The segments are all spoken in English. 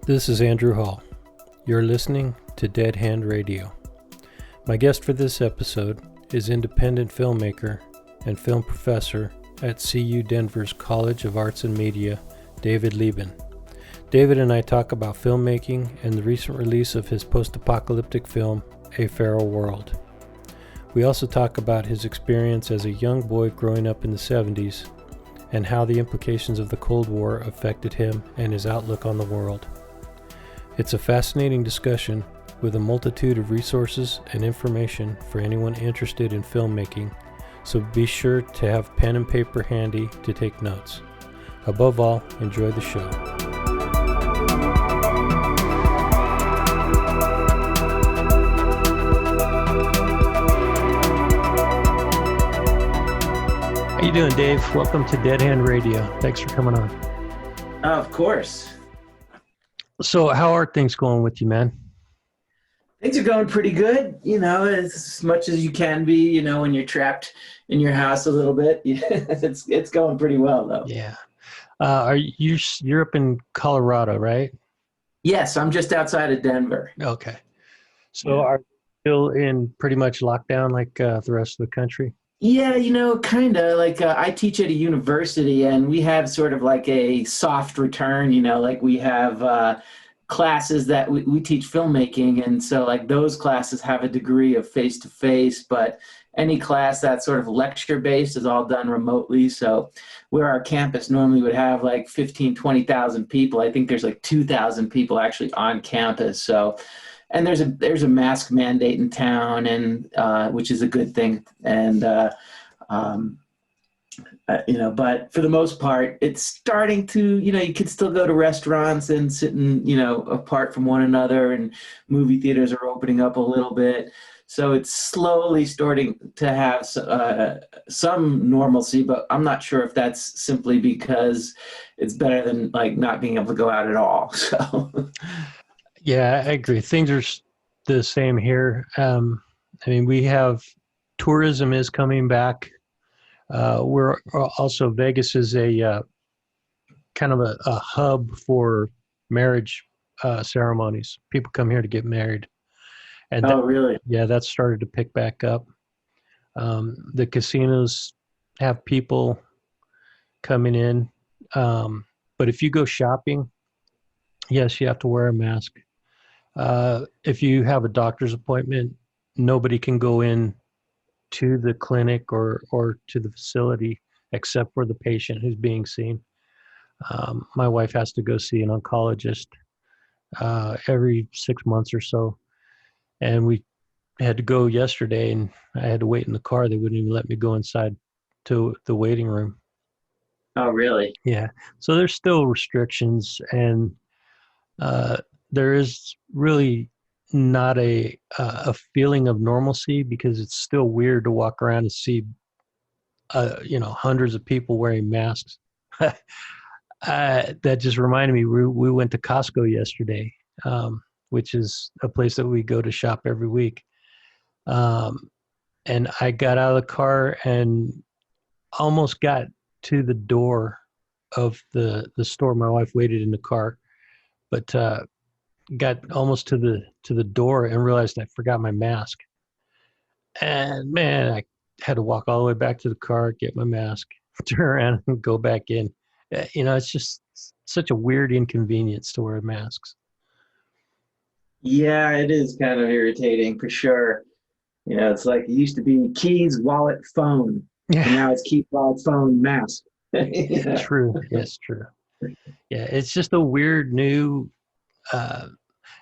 This is Andrew Hall. You're listening to Dead Hand Radio. My guest for this episode is independent filmmaker and film professor at CU Denver's College of Arts and Media, David Liban. David and I talk about filmmaking and the recent release of his post-apocalyptic film, A Feral World. We also talk about his experience as a young boy growing up in the 70s and how the implications of the Cold War affected him and his outlook on the world. It's a fascinating discussion with a multitude of resources and information for anyone interested in filmmaking, so be sure to have pen and paper handy to take notes. Above all, enjoy the show. How you doing, Dave? Welcome to Dead Hand Radio. Thanks for coming on. Of course. So how are things going with you, man? Things are going pretty good, as much as you can be, when you're trapped in your house a little bit. It's going pretty well, though. Yeah. You're up in Colorado, right? Yes, I'm just outside of Denver. Okay. So are you still in pretty much lockdown like the rest of the country? Yeah, kind of. I teach at a university, and we have sort of like a soft return, we have classes that we teach filmmaking, and so those classes have a degree of face-to-face, but any class that's sort of lecture-based is all done remotely. So where our campus normally would have 15, 20,000 people, I think there's 2,000 people actually on campus. So, and there's a mask mandate in town, and which is a good thing. And but for the most part, it's starting to, you can still go to restaurants and sit apart from one another, and movie theaters are opening up a little bit. So it's slowly starting to have some normalcy, but I'm not sure if that's simply because it's better than not being able to go out at all. So. Yeah, I agree. Things are the same here. We have tourism is coming back. We're also, Vegas is a kind of a hub for marriage ceremonies. People come here to get married. And really? Yeah, that's started to pick back up. The casinos have people coming in. But if you go shopping, yes, you have to wear a mask. If you have a doctor's appointment, nobody can go in to the clinic or to the facility except for the patient who's being seen. My wife has to go see an oncologist every 6 months or so. And we had to go yesterday, and I had to wait in the car. They wouldn't even let me go inside to the waiting room. Oh, really? Yeah. So there's still restrictions, and there is really not a feeling of normalcy, because it's still weird to walk around and see, hundreds of people wearing masks. That just reminded me, we went to Costco yesterday, which is a place that we go to shop every week. And I got out of the car and almost got to the door of the store. My wife waited in the car, but got almost to the door and realized I forgot my mask. And man, I had to walk all the way back to the car, get my mask, turn around and go back in. It's just such a weird inconvenience to wear masks. Yeah, it is kind of irritating for sure. It's like it used to be keys, wallet, phone. Yeah. And now it's keys, wallet, phone, mask. True. Yes, true. Yeah, it's just a weird new,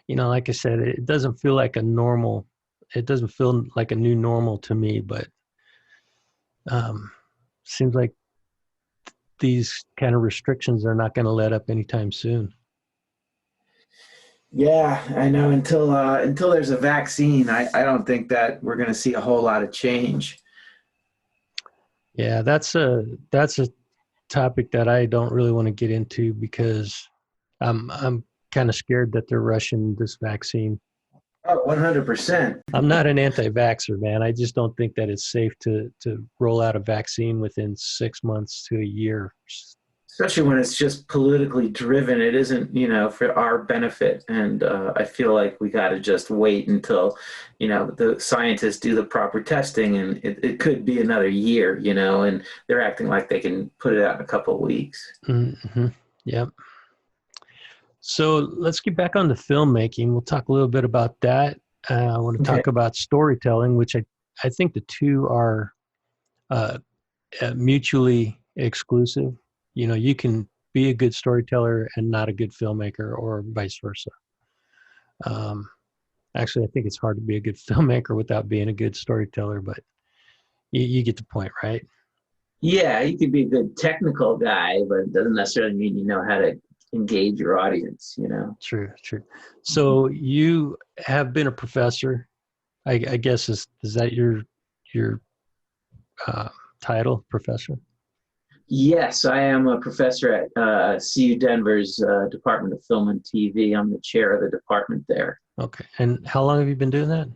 like I said, it doesn't feel like a normal. It doesn't feel like a new normal to me, but seems like these kind of restrictions are not going to let up anytime soon. Yeah, I know. Until there's a vaccine, I don't think that we're going to see a whole lot of change. Yeah, that's a topic that I don't really want to get into, because I'm kind of scared that they're rushing this vaccine. Oh, 100%. I'm not an anti-vaxxer, man. I just don't think that it's safe to roll out a vaccine within 6 months to a year. especially when it's just politically driven. It isn't, for our benefit. And I feel like we got to just wait until, the scientists do the proper testing, and it could be another year, and they're acting like they can put it out in a couple of weeks. Mm-hmm. Yep. So let's get back on to filmmaking. We'll talk a little bit about that. I want to Okay. talk about storytelling, which I think the two are uh, mutually exclusive. You can be a good storyteller and not a good filmmaker, or vice versa. Actually, I think it's hard to be a good filmmaker without being a good storyteller, but you get the point, right? Yeah, you could be a good technical guy, but it doesn't necessarily mean you know how to engage your audience. True, true. So you have been a professor. I guess is that your uh, title, professor? Yes, I am a professor at CU Denver's Department of Film and TV. I'm the chair of the department there. Okay. And how long have you been doing that?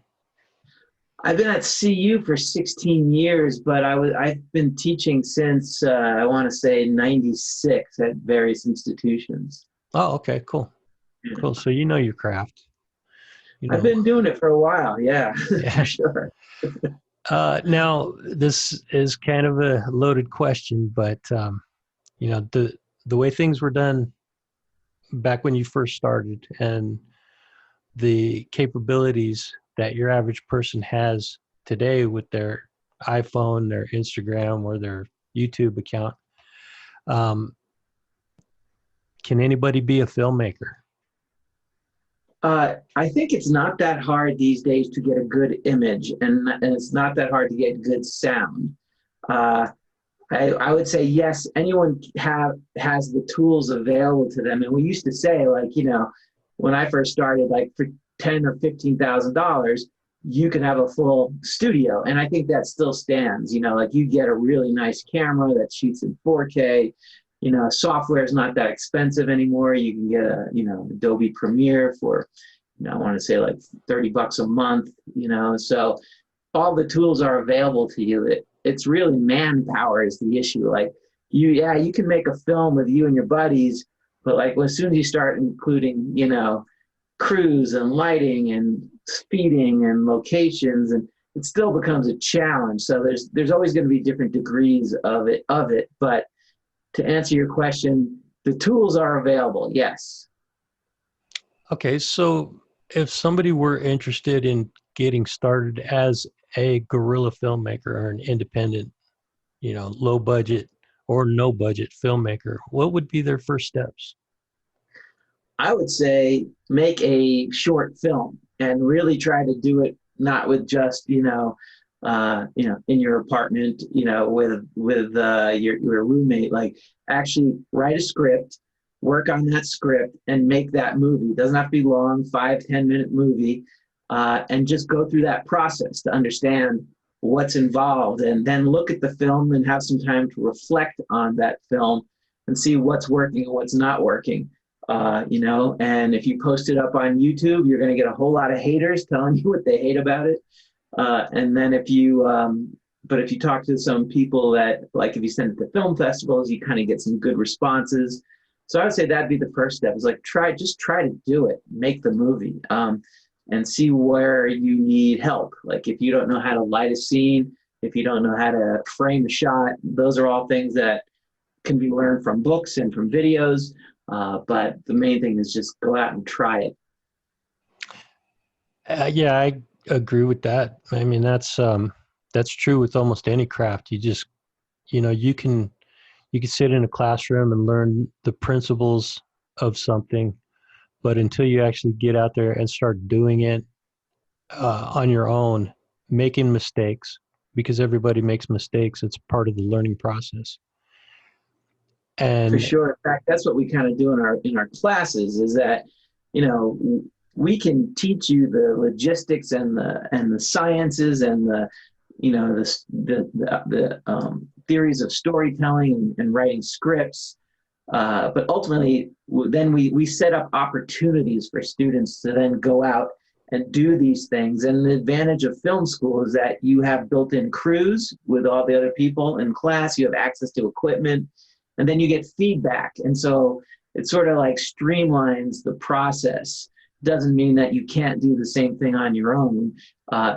I've been at CU for 16 years, but I've been teaching since I want to say '96 at various institutions. Oh, okay, cool. Cool. So you know your craft. I've been doing it for a while. Yeah, Yeah. for sure. Now this is kind of a loaded question, but the way things were done back when you first started, and the capabilities that your average person has today with their iPhone, their Instagram, or their YouTube account, um, can anybody be a filmmaker? I think it's not that hard these days to get a good image, and it's not that hard to get good sound. Uh, I would say yes, anyone has the tools available to them. And we used to say, like, when I first started, like for $10,000 or $15,000, you can have a full studio. And I think that still stands. Like you get a really nice camera that shoots in 4K. Software is not that expensive anymore. You can get Adobe Premiere for, I want to say like $30 a month. So all the tools are available to you. It's really manpower is the issue. Like you can make a film with you and your buddies, but like as soon as you start including, crews and lighting and speeding and locations, and it still becomes a challenge. So there's always going to be different degrees of it. But to answer your question, the tools are available. Yes. Okay, so if somebody were interested in getting started as a guerrilla filmmaker or an independent, low budget or no budget filmmaker, what would be their first steps? I would say make a short film and really try to do it not with just in your apartment, with your roommate. Like actually write a script, work on that script, and make that movie. It doesn't have to be long, 5-10 minute movie, and just go through that process to understand what's involved, and then look at the film and have some time to reflect on that film and see what's working and what's not working. And if you post it up on YouTube, you're going to get a whole lot of haters telling you what they hate about it. And then if you talk to some people that, like, if you send it to film festivals, you kind of get some good responses. So I would say that'd be the first step, is like, try to do it, make the movie, and see where you need help. Like if you don't know how to light a scene, if you don't know how to frame a shot, those are all things that can be learned from books and from videos. But the main thing is just go out and try it. Yeah, I agree with that. I mean, that's true with almost any craft. You just, you can sit in a classroom and learn the principles of something, but until you actually get out there and start doing it on your own, making mistakes, because everybody makes mistakes. It's part of the learning process. For And sure. In fact, that's what we kind of do in our classes, is that, we can teach you the logistics and the sciences and the theories of storytelling and writing scripts. But ultimately, then we set up opportunities for students to then go out and do these things. And the advantage of film school is that you have built-in crews with all the other people in class. You have access to equipment. and then you get feedback. And so it sort of like streamlines the process. Doesn't mean that you can't do the same thing on your own. I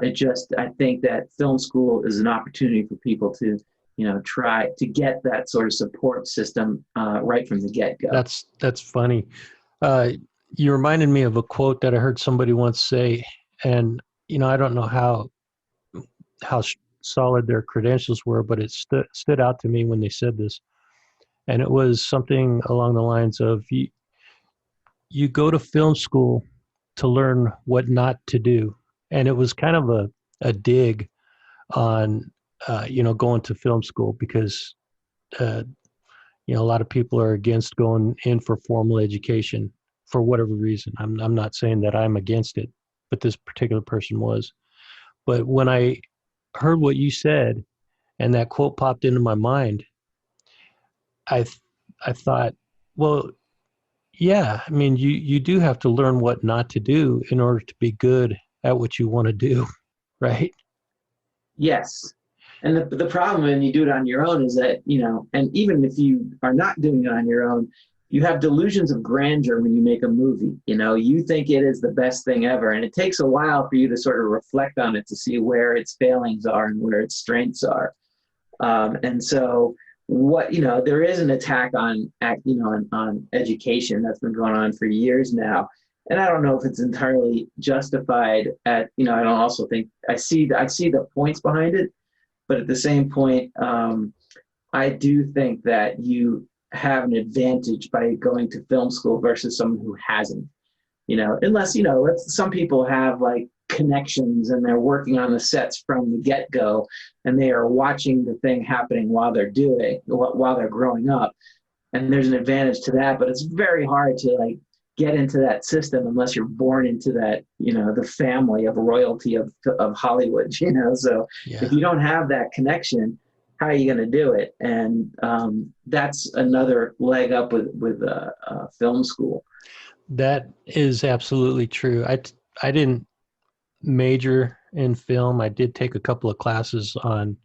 think that film school is an opportunity for people to, try to get that sort of support system right from the get-go. That's funny. Uh, you reminded me of a quote that I heard somebody once say, and I don't know how solid their credentials were, but it stood out to me when they said this, and it was something along the lines of, you go to film school to learn what not to do, and it was kind of a dig on going to film school, because uh, a lot of people are against going in for formal education for whatever reason. I'm not saying that I'm against it, but this particular person was. But when I heard what you said and that quote popped into my mind, I I thought, well, yeah, I mean, you do have to learn what not to do in order to be good at what you want to do, right? Yes. And the problem when you do it on your own is that, and even if you are not doing it on your own, you have delusions of grandeur when you make a movie. You think it is the best thing ever. And it takes a while for you to sort of reflect on it to see where its failings are and where its strengths are. And so there is an attack on education that's been going on for years now. And I don't know if it's entirely justified I don't also think I see the points behind it, but at the same point, I do think that you have an advantage by going to film school versus someone who hasn't. Unless some people have like connections and they're working on the sets from the get-go, and they are watching the thing happening while they're growing up, and there's an advantage to that. But it's very hard to like get into that system unless you're born into that, the family of royalty of Hollywood, so Yeah. if you don't have that connection, how are you going to do it? And that's another leg up with film school. That is absolutely true. I didn't major in film. I did take a couple of classes on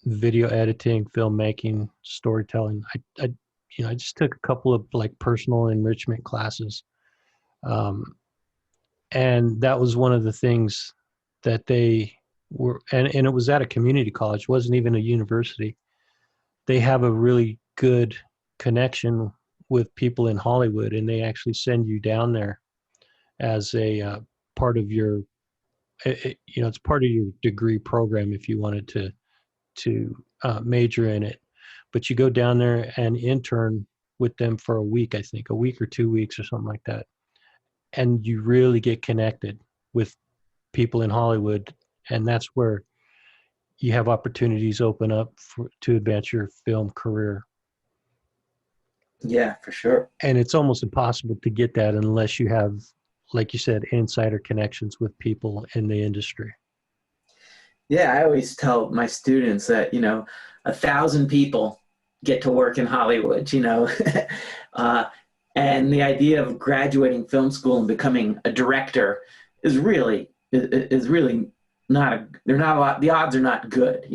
video editing, filmmaking, storytelling. I just took a couple of like personal enrichment classes, and that was one of the things that they were, and it was at a community college. It wasn't even a university. They have a really good connection with people in Hollywood, and they actually send you down there as a part of your, it's part of your degree program if you wanted to major in it. But you go down there and intern with them for a week, I think, a week or 2 weeks or something like that, and you really get connected with people in Hollywood, and that's where you have opportunities open up to advance your film career. Yeah, for sure. And it's almost impossible to get that unless you have, like you said, insider connections with people in the industry. Yeah, I always tell my students that, 1,000 people get to work in Hollywood, uh, and the idea of graduating film school and becoming a director is really they're not a lot. The odds are not good,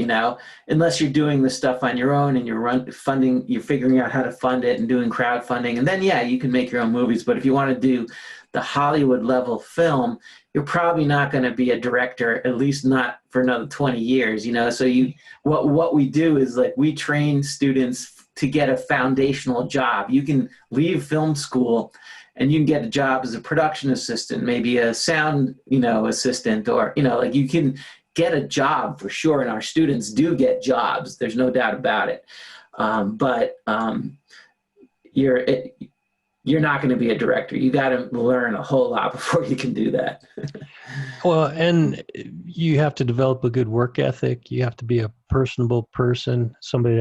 unless you're doing the stuff on your own and you're figuring out how to fund it and doing crowdfunding. And then, yeah, you can make your own movies. But if you want to do the Hollywood level film, you're probably not going to be a director, at least not for another 20 years, So what we do is like we train students to get a foundational job. You can leave film school and you can get a job as a production assistant, maybe a sound, assistant, or, like you can get a job for sure. And our students do get jobs. There's no doubt about it. But you're not going to be a director. You got to learn a whole lot before you can do that. Well, and you have to develop a good work ethic. You have to be a personable person, somebody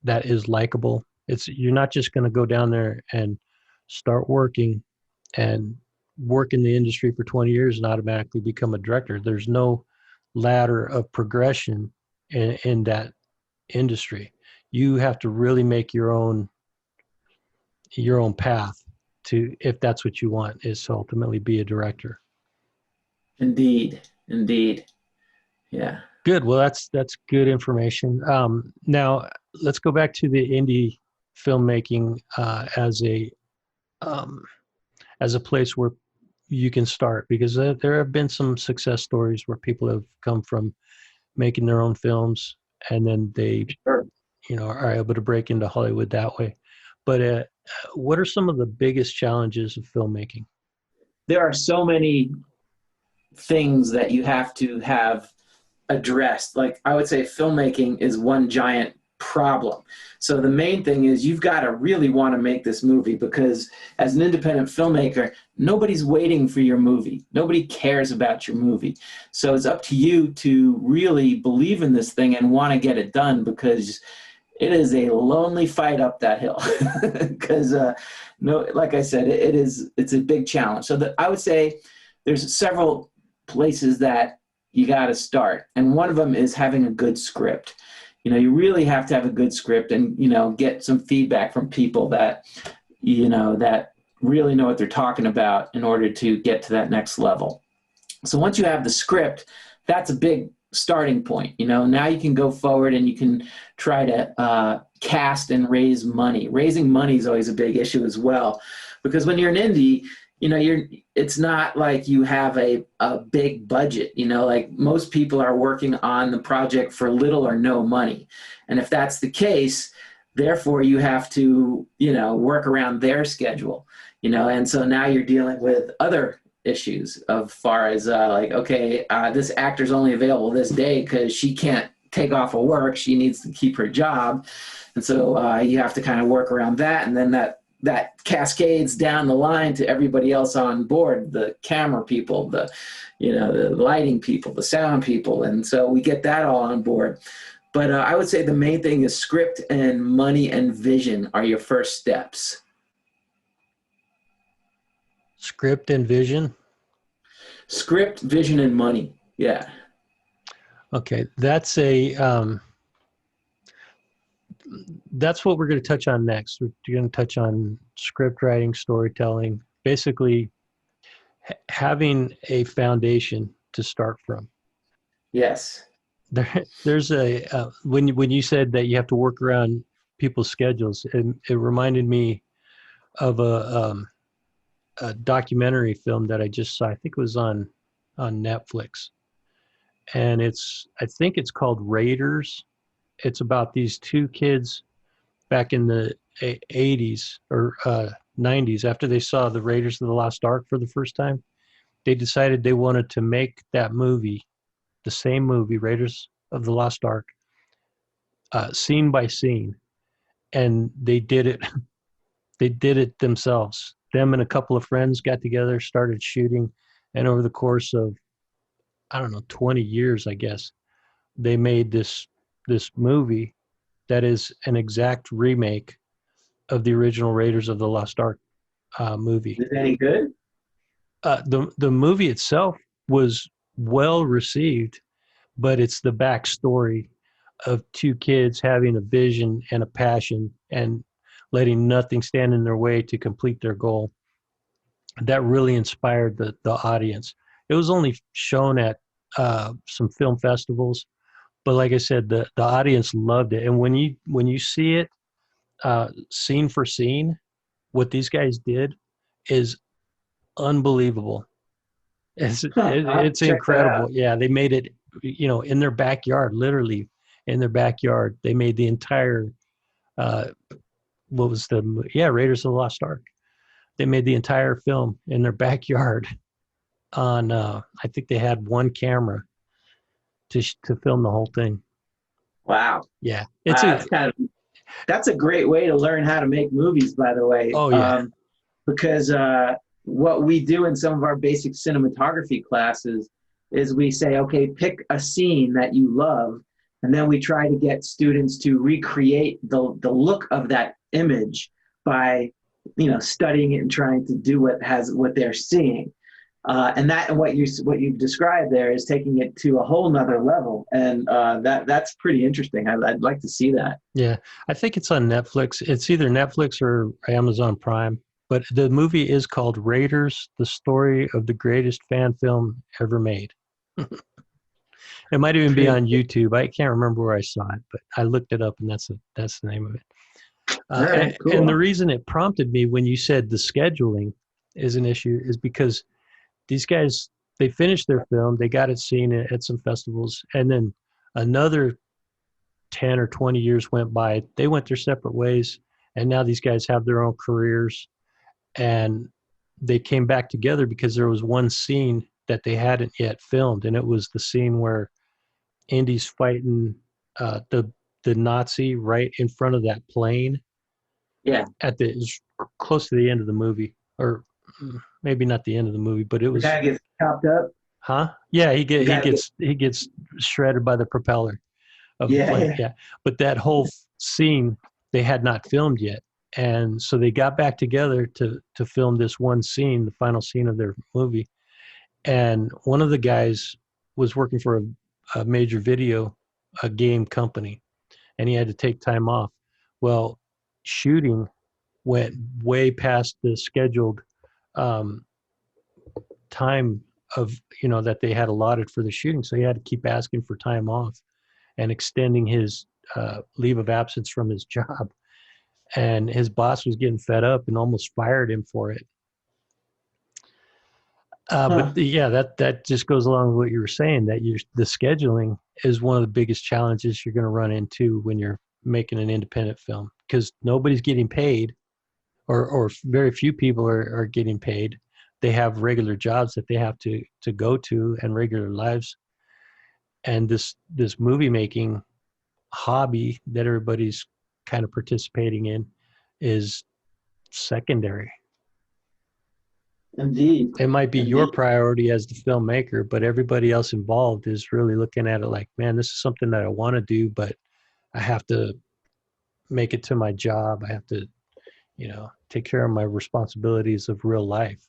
that is likable. You're not just going to go down there and start working and work in the industry for 20 years and automatically become a director. There's no ladder of progression in that industry. You have to really make your own path to, if that's what you want, is to ultimately be a director. Indeed. Yeah. Good. Well, that's good information. Now, let's go back to the indie filmmaking um, as a place where you can start, because there have been some success stories where people have come from making their own films, and then they, Sure. are able to break into Hollywood that way. But what are some of the biggest challenges of filmmaking? There are so many things that you have to have addressed. Like I would say filmmaking is one giant problem. So the main thing is you've got to really want to make this movie, because as an independent filmmaker, nobody's waiting for your movie. Nobody cares about your movie. So it's up to you to really believe in this thing and want to get it done, because it is a lonely fight up that hill. Because no, like I said, it's a big challenge. So I would say there's several places that you got to start. And one of them is having a good script. You really have to have a good script, and, get some feedback from people that, that really know what they're talking about in order to get to that next level. So once you have the script, that's a big starting point. Now you can go forward and you can try to cast and raise money. Raising money is always a big issue as well, because when you're an indie, it's not like you have a big budget. Like most people are working on the project for little or no money. And if that's the case, therefore you have to, work around their schedule, and so now you're dealing with other issues of far as okay, this actor's only available this day because she can't take off of work. She needs to keep her job. And so you have to kind of work around that. And then that cascades down the line to everybody else on board, the camera people, the lighting people, the sound people. And so we get that all on board. But I would say the main thing is script and money and vision are your first steps. Script and vision. Script, vision, and money. Yeah. Okay, that's what we're going to touch on next. We're going to touch on script writing, storytelling, basically having a foundation to start from. Yes. There's when you said that you have to work around people's schedules, it reminded me of a documentary film that I just saw. I think it was on Netflix, and I think it's called Raiders. It's about these two kids back in the 80s or 90s, after they saw the Raiders of the Lost Ark for the first time. They decided they wanted to make that movie, the same movie, Raiders of the Lost Ark, scene by scene. And they did it. They did it themselves. Them and a couple of friends got together, started shooting. And over the course of, I don't know, 20 years, I guess, they made this movie that is an exact remake of the original Raiders of the Lost Ark movie. Is it any good? The movie itself was well received, but it's the backstory of two kids having a vision and a passion and letting nothing stand in their way to complete their goal. That really inspired the audience. It was only shown at some film festivals, but like I said, the audience loved it. And when you see it scene for scene, what these guys did is unbelievable. It's incredible. Yeah, they made it, in their backyard, literally in their backyard. They made the entire Raiders of the Lost Ark. They made the entire film in their backyard on I think they had one camera to film the whole thing. Wow. Yeah, that's a great way to learn how to make movies, by the way. Oh yeah. Because what we do in some of our basic cinematography classes is we say, okay, pick a scene that you love, and then we try to get students to recreate the look of that image by studying it and trying to do what they're seeing. And what you described there is taking it to a whole nother level, and that's pretty interesting. I'd like to see that. Yeah, I think it's on Netflix. It's either Netflix or Amazon Prime. But the movie is called Raiders: The Story of the Greatest Fan Film Ever Made. It might even be Pretty on YouTube. I can't remember where I saw it, but I looked it up, and that's the name of it. All right, And the cool. reason it prompted me when you said the scheduling is an issue is because these guys, they finished their film, they got it seen at some festivals, and then another 10 or 20 years went by. They went their separate ways, and now these guys have their own careers, and they came back together because there was one scene that they hadn't yet filmed, and it was the scene where Indy's fighting the Nazi right in front of that plane Yeah, at the close to the end of the movie, or maybe not the end of the movie, but it the was. guy gets chopped up. Huh? Yeah, The guy gets. he gets shredded by the propeller of the Yeah, plane. yeah. Yeah, but that whole scene they had not filmed yet, and so they got back together to film this one scene, the final scene of their movie. And one of the guys was working for a major a game company, and he had to take time off. Well, shooting went way past the scheduled um, time of that they had allotted for the shooting, so he had to keep asking for time off and extending his leave of absence from his job. And his boss was getting fed up and almost fired him for it. But Huh. yeah, that just goes along with what you were saying, that the scheduling is one of the biggest challenges you're going to run into when you're making an independent film, because nobody's getting paid, or very few people are getting paid. They have regular jobs that they have to go to, and regular lives. And this movie making hobby that everybody's kind of participating in is secondary. Indeed, It might be your indeed. priority as the filmmaker, but everybody else involved is really looking at it like, man, this is something that I want to do, but I have to make it to my job. I have to, take care of my responsibilities of real life.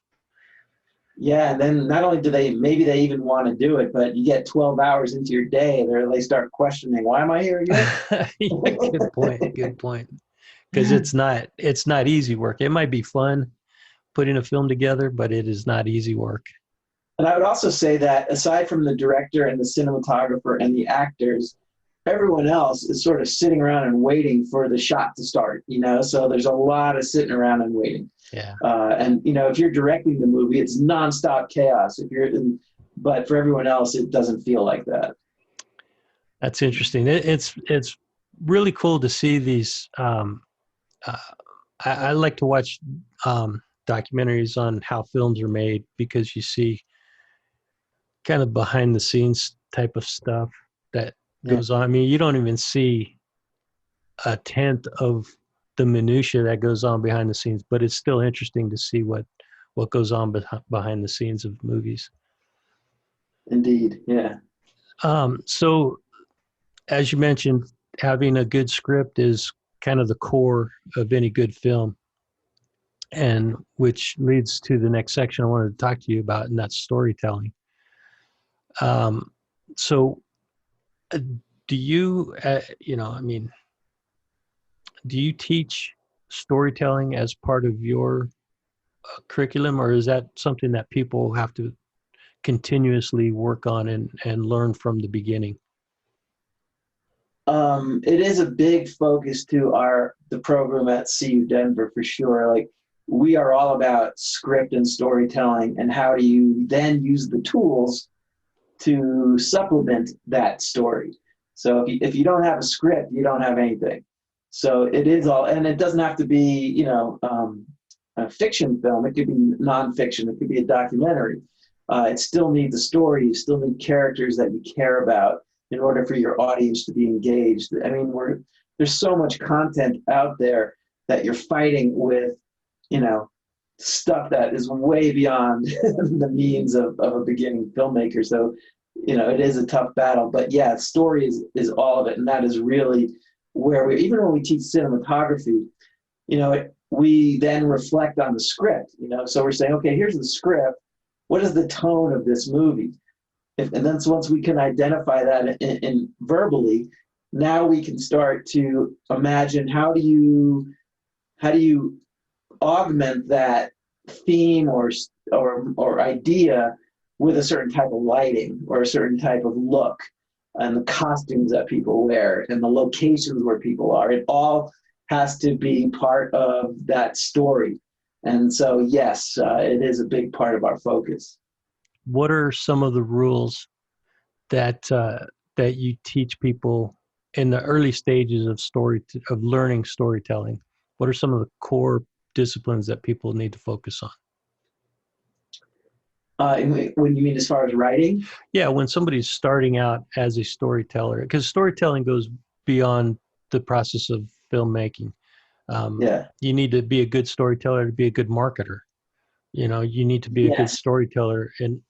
Yeah, and then not only do they, maybe they even want to do it, but you get 12 hours into your day, they start questioning, why am I here again? Yeah, good point. Good point. Because it's not easy work. It might be fun putting a film together, but it is not easy work. And I would also say that aside from the director and the cinematographer and the actors, everyone else is sort of sitting around and waiting for the shot to start, So there's a lot of sitting around and waiting. Yeah. And if you're directing the movie, it's nonstop chaos. But for everyone else, it doesn't feel like that. That's interesting. It's really cool to see these. Uh, I like to watch documentaries on how films are made, because you see kind of behind the scenes type of stuff that Yeah. goes on. I mean, you don't even see a tenth of the minutia that goes on behind the scenes, but it's still interesting to see what goes on behind the scenes of movies. Indeed. Yeah. So as you mentioned, having a good script is kind of the core of any good film, and which leads to the next section I wanted to talk to you about, and that's storytelling. Um, so, do you, I mean, do you teach storytelling as part of your curriculum, or is that something that people have to continuously work on and learn from the beginning? It is a big focus to the program at CU Denver for sure. Like we are all about script and storytelling, and how do you then use the tools to supplement that story. So if you don't have a script, you don't have anything. So it is all, and it doesn't have to be, a fiction film. It could be nonfiction. It could be a documentary. It still needs a story. You still need characters that you care about in order for your audience to be engaged. I mean, there's so much content out there that you're fighting with, stuff that is way beyond the means of a beginning filmmaker. So, it is a tough battle. But yeah, story is all of it. And that is really where even when we teach cinematography, we then reflect on the script, So we're saying, okay, here's the script. What is the tone of this movie? And then once we can identify that in verbally, now we can start to imagine how do you augment that theme or idea with a certain type of lighting or a certain type of look. and the costumes that people wear and the locations where people are. It all has to be part of that story. And so, yes, it is a big part of our focus. What are some of the rules that that you teach people in the early stages of of learning storytelling? What are some of the core disciplines that people need to focus on? When you mean as far as writing? Yeah, when somebody's starting out as a storyteller, because storytelling goes beyond the process of filmmaking. Yeah. You need to be a good storyteller to be a good marketer. You know, you need to be a good Yes. storyteller in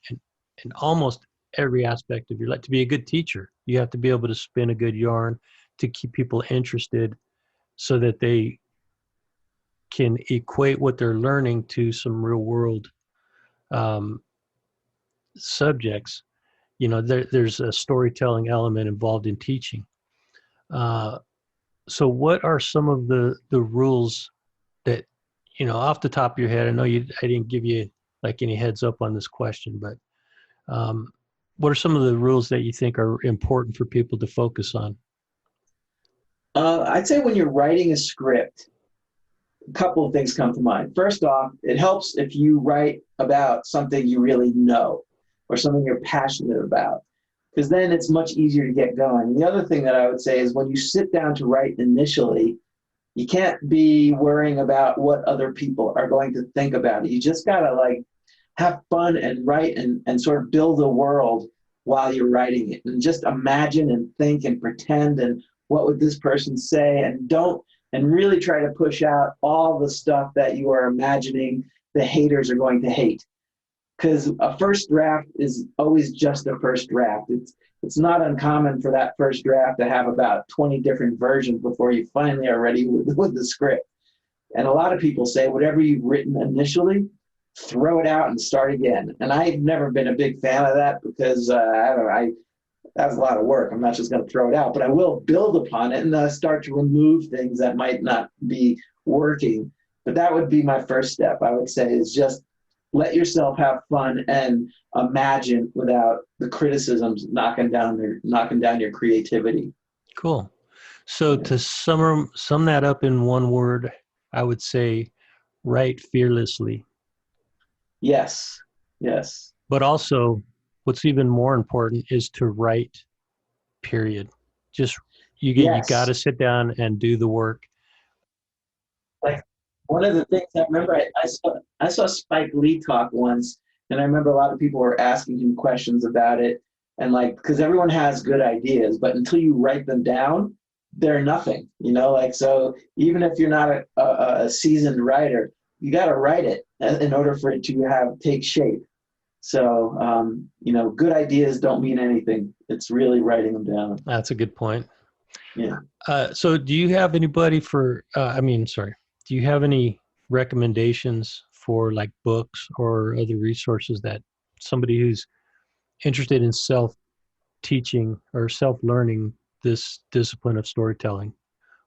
almost every aspect of your life. To be a good teacher, you have to be able to spin a good yarn to keep people interested so that they can equate what they're learning to some real world um, subjects. You know, there's a storytelling element involved in teaching. Uh, so what are some of the rules that, you know, off the top of your head? I know I didn't give you like any heads up on this question, but um, what are some of the rules that you think are important for people to focus on? I'd say when you're writing a script, a couple of things come to mind. First off, it helps if you write about something you really know or something you're passionate about, because then it's much easier to get going. The other thing that I would say is when you sit down to write initially, you can't be worrying about what other people are going to think about it. You just gotta like have fun and write and sort of build a world while you're writing it, and just imagine and think and pretend and what would this person say, and don't and really try to push out all the stuff that you are imagining the haters are going to hate, because a first draft is always just a first draft. It's not uncommon for that first draft to have about 20 different versions before you finally are ready with the script. And a lot of people say whatever you've written initially, throw it out and start again. And I've never been a big fan of that because I don't know, that's a lot of work. I'm not just going to throw it out, but I will build upon it and start to remove things that might not be working. But that would be my first step, I would say, is just let yourself have fun and imagine without the criticisms knocking down your creativity. Cool. So Yeah. to sum that up in one word, I would say write fearlessly. Yes. Yes. But also, what's even more important is to write, period. Just you got Yes. to sit down and do the work. Like one of the things I remember, I saw Spike Lee talk once, and I remember a lot of people were asking him questions about it, and like because everyone has good ideas, but until you write them down, they're nothing. Like so even if you're not a seasoned writer, you got to write it in order for it to have take shape. So good ideas don't mean anything. It's really writing them down. That's a good point. Yeah. So do you have anybody for, sorry, do you have any recommendations for like books or other resources that somebody who's interested in self teaching or self learning this discipline of storytelling?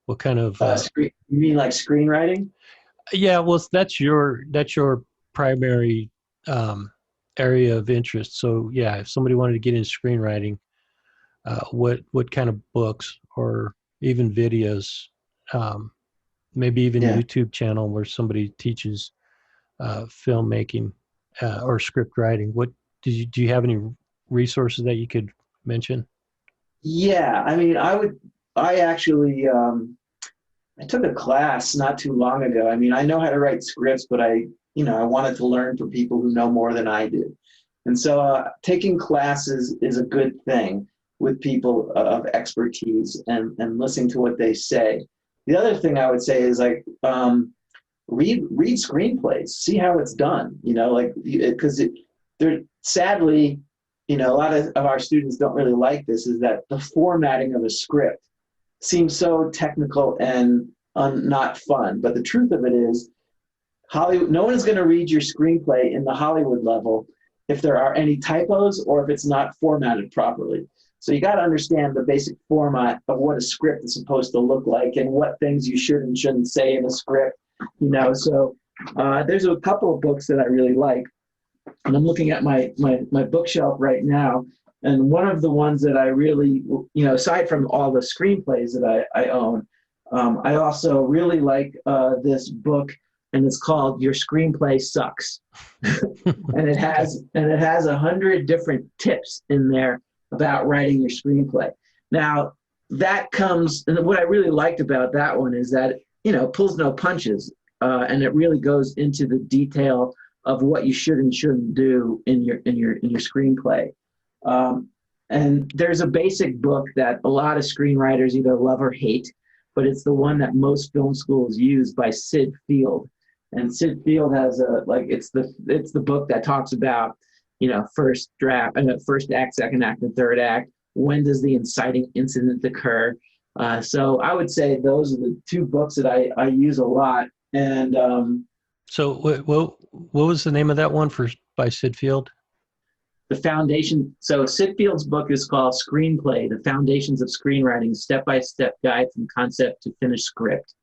What kind of, You mean like screenwriting? yeah, well, that's your primary area of interest. So yeah, if somebody wanted to get into screenwriting, what kind of books or even videos, um, maybe even Yeah. YouTube channel where somebody teaches filmmaking or script writing. What do you have any resources that you could mention? Yeah, I mean, I actually, I took a class not too long ago. I mean, I know how to write scripts, but I wanted to learn from people who know more than I do. And so taking classes is a good thing with people of expertise and listening to what they say. The other thing I would say is like, read screenplays, see how it's done, like, because they're sadly, a lot of our students don't really like this, is that the formatting of a script seems so technical and not fun. But the truth of it is, Hollywood, no one is going to read your screenplay in the Hollywood level if there are any typos or if it's not formatted properly. So you got to understand the basic format of what a script is supposed to look like and what things you should and shouldn't say in a script. So there's a couple of books that I really like, and I'm looking at my bookshelf right now. And one of the ones that I really, aside from all the screenplays that I own, I also really like this book, and it's called Your Screenplay Sucks. And it has 100 different tips in there about writing your screenplay. Now, that comes, and what I really liked about that one is that, pulls no punches, and it really goes into the detail of what you should and shouldn't do in your screenplay. And there's a basic book that a lot of screenwriters either love or hate, but it's the one that most film schools use, by Sid Field. And Sid Field has it's the book that talks about, first draft, first act, second act, and third act. When does the inciting incident occur? So I would say those are the two books that I use a lot. And so what was the name of that one by Sid Field? The foundation. So Sid Field's book is called Screenplay: The Foundations of Screenwriting, Step-by-Step Guide from Concept to Finished Script,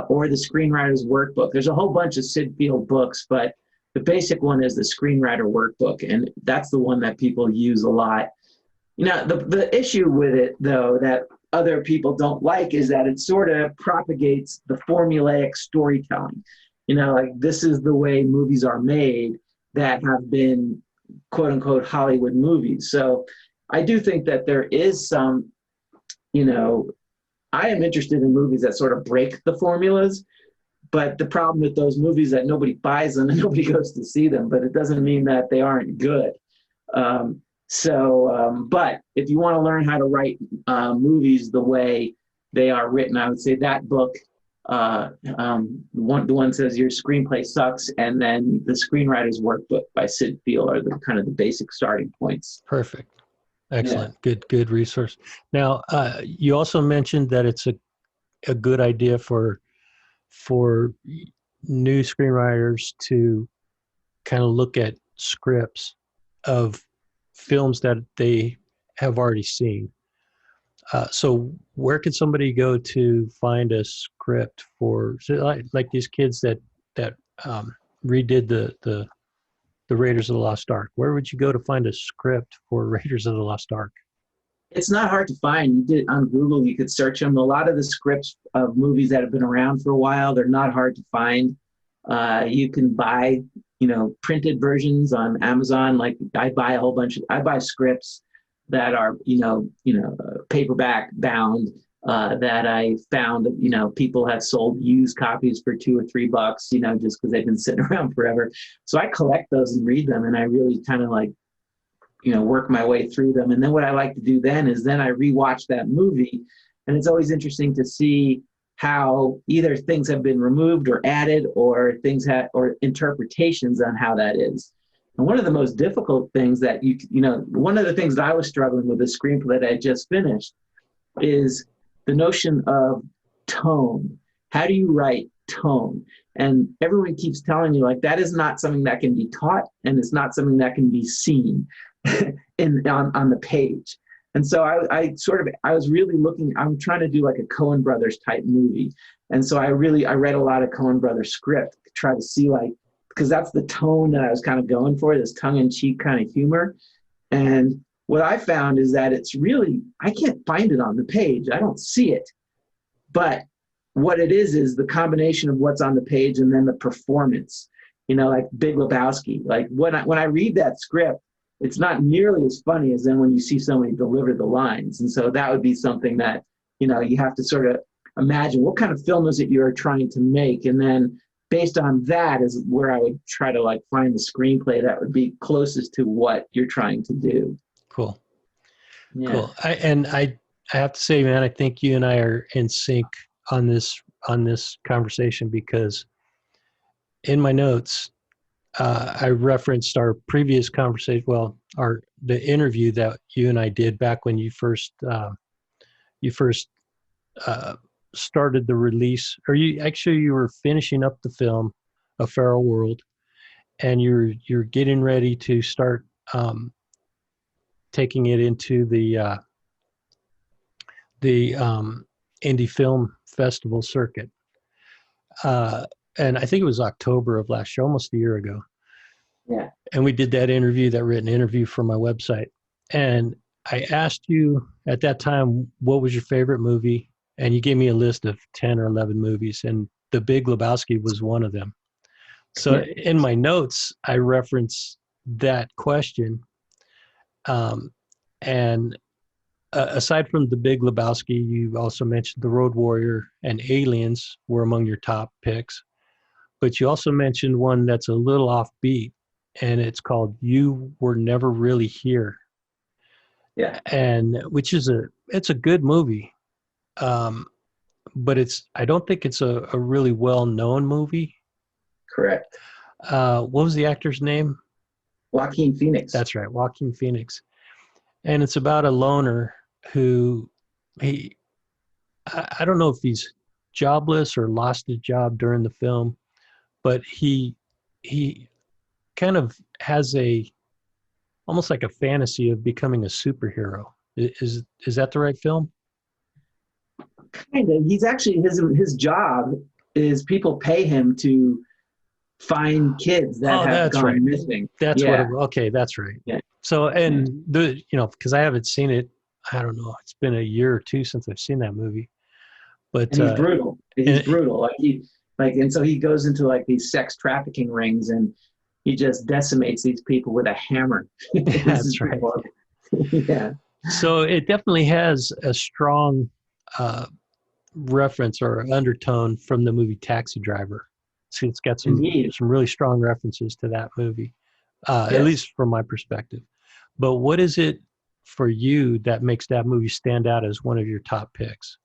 or the Screenwriter's Workbook. There's a whole bunch of Sid Field books, but the basic one is the Screenwriter Workbook, and that's the one that people use a lot. The issue with it, though, that other people don't like, is that it sort of propagates the formulaic storytelling. Like, this is the way movies are made that have been, quote unquote, Hollywood movies. So I do think that there is some, I am interested in movies that sort of break the formulas, but the problem with those movies is that nobody buys them and nobody goes to see them, but it doesn't mean that they aren't good. But if you want to learn how to write movies the way they are written, I would say that book, the one says Your Screenplay Sucks, and then the Screenwriter's Workbook by Sid Field are the kind of the basic starting points. Perfect. Excellent. Yeah. Good resource. Now, you also mentioned that it's a good idea for new screenwriters to kind of look at scripts of films that they have already seen. So where can somebody go to find a script for, like these kids that redid the Raiders of the Lost Ark? Where would you go to find a script for Raiders of the Lost Ark? It's not hard to find. You did on Google, you could search them. A lot of the scripts of movies that have been around for a while, they're not hard to find. You can buy, printed versions on Amazon. Like, I buy scripts that are, paperback bound, that I found, people have sold used copies for $2 or $3, just because they've been sitting around forever. So I collect those and read them, and I really kind of work my way through them. And then what I like to do then is I rewatch that movie, and it's always interesting to see how either things have been removed or added, or or interpretations on how that is. And one of the most difficult things that one of the things that I was struggling with the screenplay that I just finished is the notion of tone. How do you write tone? And everyone keeps telling you, like, that is not something that can be taught, and it's not something that can be seen on the page. And so I was really looking, I'm trying to do like a Coen Brothers type movie. And so I read a lot of Coen Brothers script to try to see, because that's the tone that I was kind of going for, this tongue-in-cheek kind of humor. And what I found is that it's really, I can't find it on the page. I don't see it. But what it is the combination of what's on the page and then the performance, like Big Lebowski. Like, when I read that script, it's not nearly as funny as then when you see somebody deliver the lines. And so that would be something that, you have to sort of imagine what kind of film is it you're trying to make. And then based on that is where I would try to find the screenplay that would be closest to what you're trying to do. Cool. Yeah. Cool. I have to say, man, I think you and I are in sync on this conversation, because in my notes, I referenced our previous conversation. Well, the interview that you and I did back when you first started the release, or you were finishing up the film, A Feral World, and you're getting ready to start taking it into the indie film festival circuit. And I think it was October of last year, almost a year ago. Yeah. And we did that written interview for my website. And I asked you at that time, what was your favorite movie? And you gave me a list of 10 or 11 movies, and The Big Lebowski was one of them. So Yeah. in my notes, I reference that question. Um, and aside from The Big Lebowski, you also mentioned The Road Warrior and Aliens were among your top picks. But you also mentioned one that's a little offbeat, and it's called You Were Never Really Here, Yeah. and which is it's a good movie. Um, but I don't think it's a really well known movie. Correct. What was the actor's name? Joaquin Phoenix. That's right, Joaquin Phoenix. And it's about a loner who he I don't know if he's jobless or lost his job during the film, but he kind of has a almost like a fantasy of becoming a superhero. Is that the right film? Kind of. He's actually his job is people pay him to find kids that Oh, have that's right. gone missing. That's what it, Yeah. okay, that's right. Yeah. So, Yeah. and because I haven't seen it, I don't know, it's been a year or two since I've seen that movie. But And he's brutal. He's and, brutal. And so he goes into like these sex trafficking rings and he just decimates these people with a hammer. This is that's right. horrible. Yeah. So it definitely has a strong uh, reference or undertone from the movie Taxi Driver. So it's got Indeed. some really strong references to that movie, at Yes. least from my perspective. But what is it for you that makes that movie stand out as one of your top picks?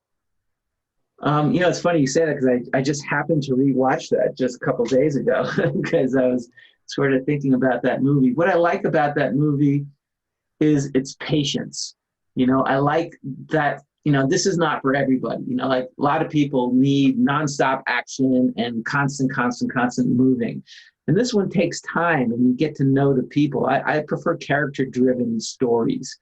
It's funny you say that because I just happened to rewatch that just a couple days ago because I was sort of thinking about that movie. What I like about that movie is its patience. I like that, this is not for everybody. Like a lot of people need nonstop action and constant moving. And this one takes time and you get to know the people. I prefer character driven stories.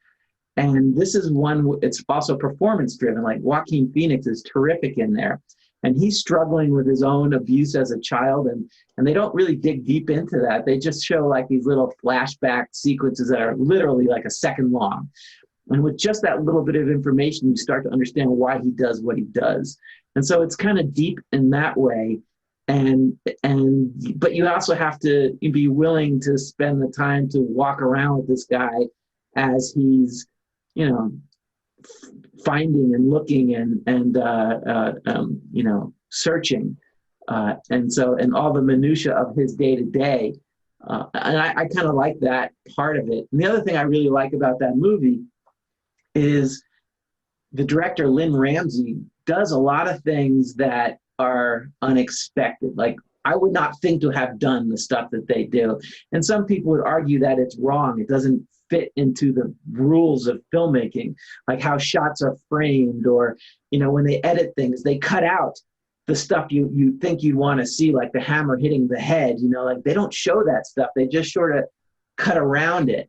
And this is one, it's also performance driven. Like Joaquin Phoenix is terrific in there. And he's struggling with his own abuse as a child. And they don't really dig deep into that. They just show like these little flashback sequences that are literally like a second long. And with just that little bit of information, you start to understand why he does what he does. And so it's kind of deep in that way. But you also have to be willing to spend the time to walk around with this guy as he's, you know, finding and looking and searching. And all the minutia of his day to day. And I kind of like that part of it. And the other thing I really like about that movie is the director, Lynn Ramsey, does a lot of things that are unexpected. Like I would not think to have done the stuff that they do. And some people would argue that it's wrong. It doesn't fit into the rules of filmmaking, like how shots are framed, or, when they edit things, they cut out the stuff you think you'd want to see, like the hammer hitting the head, like they don't show that stuff. They just sort of cut around it.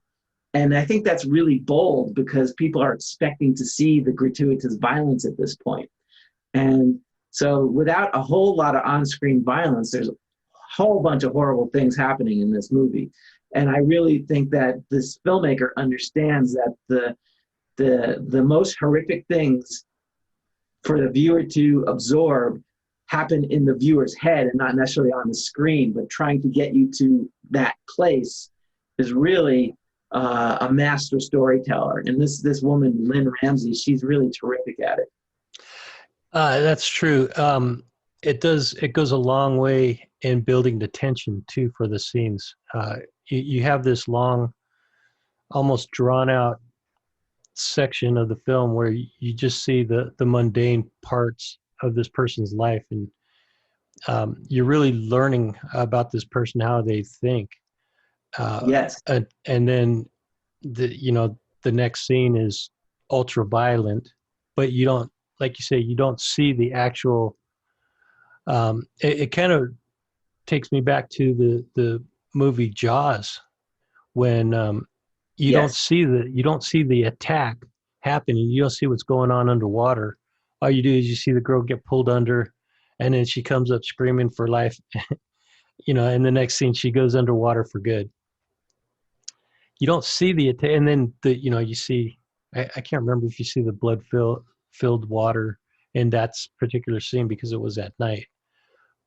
And I think that's really bold because people are expecting to see the gratuitous violence at this point. And so without a whole lot of on-screen violence, there's a whole bunch of horrible things happening in this movie. And I really think that this filmmaker understands that the most horrific things for the viewer to absorb happen in the viewer's head and not necessarily on the screen, but trying to get you to that place is really a master storyteller. And this woman, Lynn Ramsey, she's really terrific at it. That's true. It goes a long way in building the tension too for the scenes. You have this long, almost drawn out section of the film where you just see the mundane parts of this person's life, and you're really learning about this person, how they think. Yes. And then the next scene is ultra violent, but you don't, like you say, you don't see the actual. It kind of takes me back to the movie Jaws, when Yes. you don't see the attack happening. You don't see what's going on underwater. All you do is you see the girl get pulled under, and then she comes up screaming for life. And the next scene she goes underwater for good. you don't see and then you see, I can't remember if you see the filled water in that particular scene because it was at night,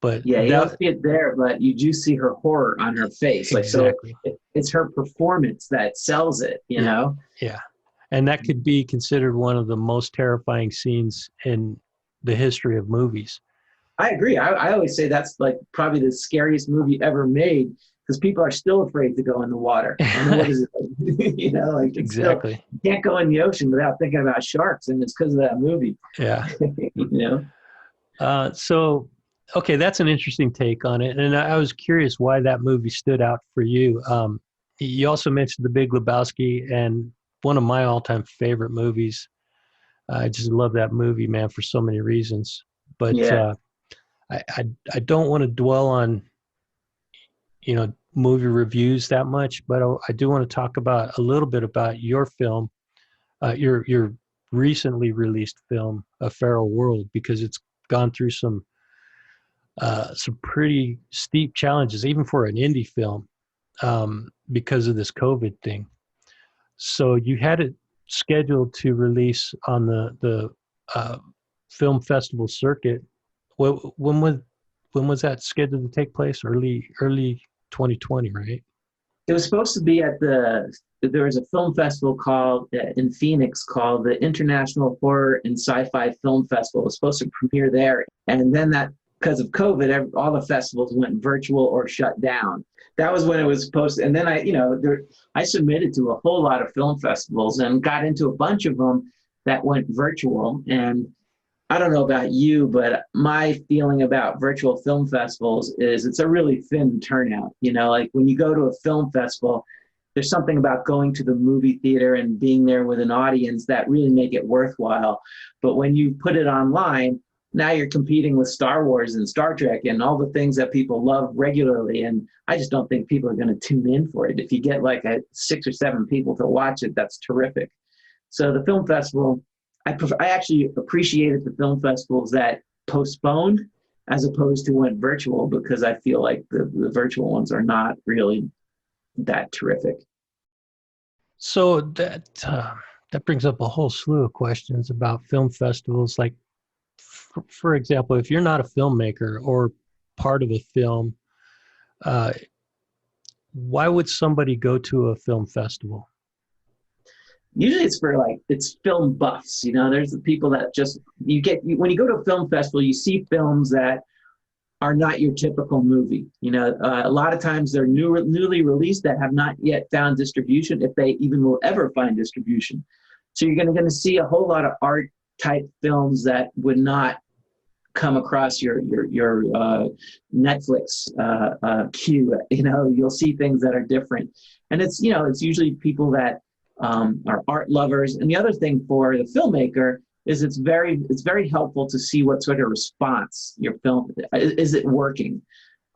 but Yeah, you don't that see it there, but you do see her horror on her face. Like, so exactly. it's her performance that sells it, you Yeah. know? Yeah. And that could be considered one of the most terrifying scenes in the history of movies. I agree. I always say that's like probably the scariest movie ever made because people are still afraid to go in the water. And what is it? You know, like it's still, Exactly. you can't go in the ocean without thinking about sharks. And it's because of that movie, Yeah. you know? So, okay, that's an interesting take on it. And I was curious why that movie stood out for you. You also mentioned The Big Lebowski, and one of my all-time favorite movies. I just love that movie, man, for so many reasons. But Yeah. I don't want to dwell on, movie reviews that much, but I do want to talk about a little bit about your film, your recently released film, A Feral World, because it's gone through some pretty steep challenges, even for an indie film, because of this COVID thing. So you had it scheduled to release on the film festival circuit. When was that scheduled to take place? Early 2020, right? It was supposed to be there was a film festival called in Phoenix called the International Horror and Sci-Fi Film Festival. It was supposed to premiere there. And then because of COVID, all the festivals went virtual or shut down. That was when it was supposed to. And then I submitted to a whole lot of film festivals and got into a bunch of them that went virtual. And I don't know about you, but my feeling about virtual film festivals is it's a really thin turnout. You know, like when you go to a film festival, there's something about going to the movie theater and being there with an audience that really make it worthwhile. But when you put it online, now you're competing with Star Wars and Star Trek and all the things that people love regularly. And I just don't think people are going to tune in for it. If you get like 6 or 7 people to watch it, that's terrific. So the film festival, I actually appreciated the film festivals that postponed as opposed to went virtual because I feel like the virtual ones are not really that terrific. So that brings up a whole slew of questions about film festivals. Like, for example, if you're not a filmmaker or part of a film, uh, why would somebody go to a film festival? Usually it's film buffs. You know, there's the people that just when you go to a film festival, you see films that are not your typical movie. You know, a lot of times they're newly released that have not yet found distribution, if they even will ever find distribution. So you're going to see a whole lot of art type films that would not come across your Netflix queue. You know, you'll see things that are different, and it's usually people that are art lovers. And the other thing for the filmmaker is it's very helpful to see what sort of response your film is it working.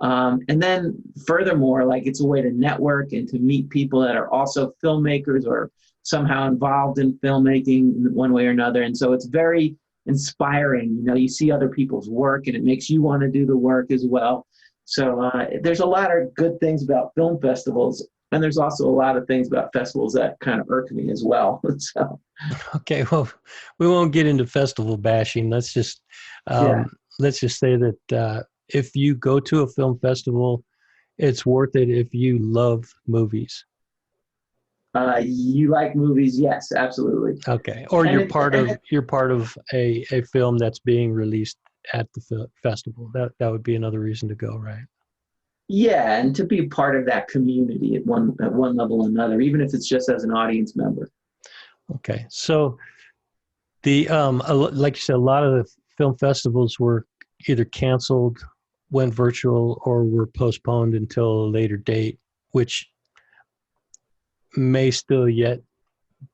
And then furthermore, like it's a way to network and to meet people that are also filmmakers or somehow involved in filmmaking in one way or another. And so it's very inspiring. You know, you see other people's work and it makes you want to do the work as well. So there's a lot of good things about film festivals. And there's also a lot of things about festivals that kind of irk me as well. So, Okay, well, we won't get into festival bashing. yeah. Let's just say that if you go to a film festival, it's worth it if you love movies. You like movies? Yes, absolutely. Okay, or And you're part of a film that's being released at the festival. That would be another reason to go, right? yeah, and to be part of that community at one level or another, even if it's just as an audience member. Okay, so like you said, a lot of the film festivals were either canceled, went virtual, or were postponed until a later date, which may still yet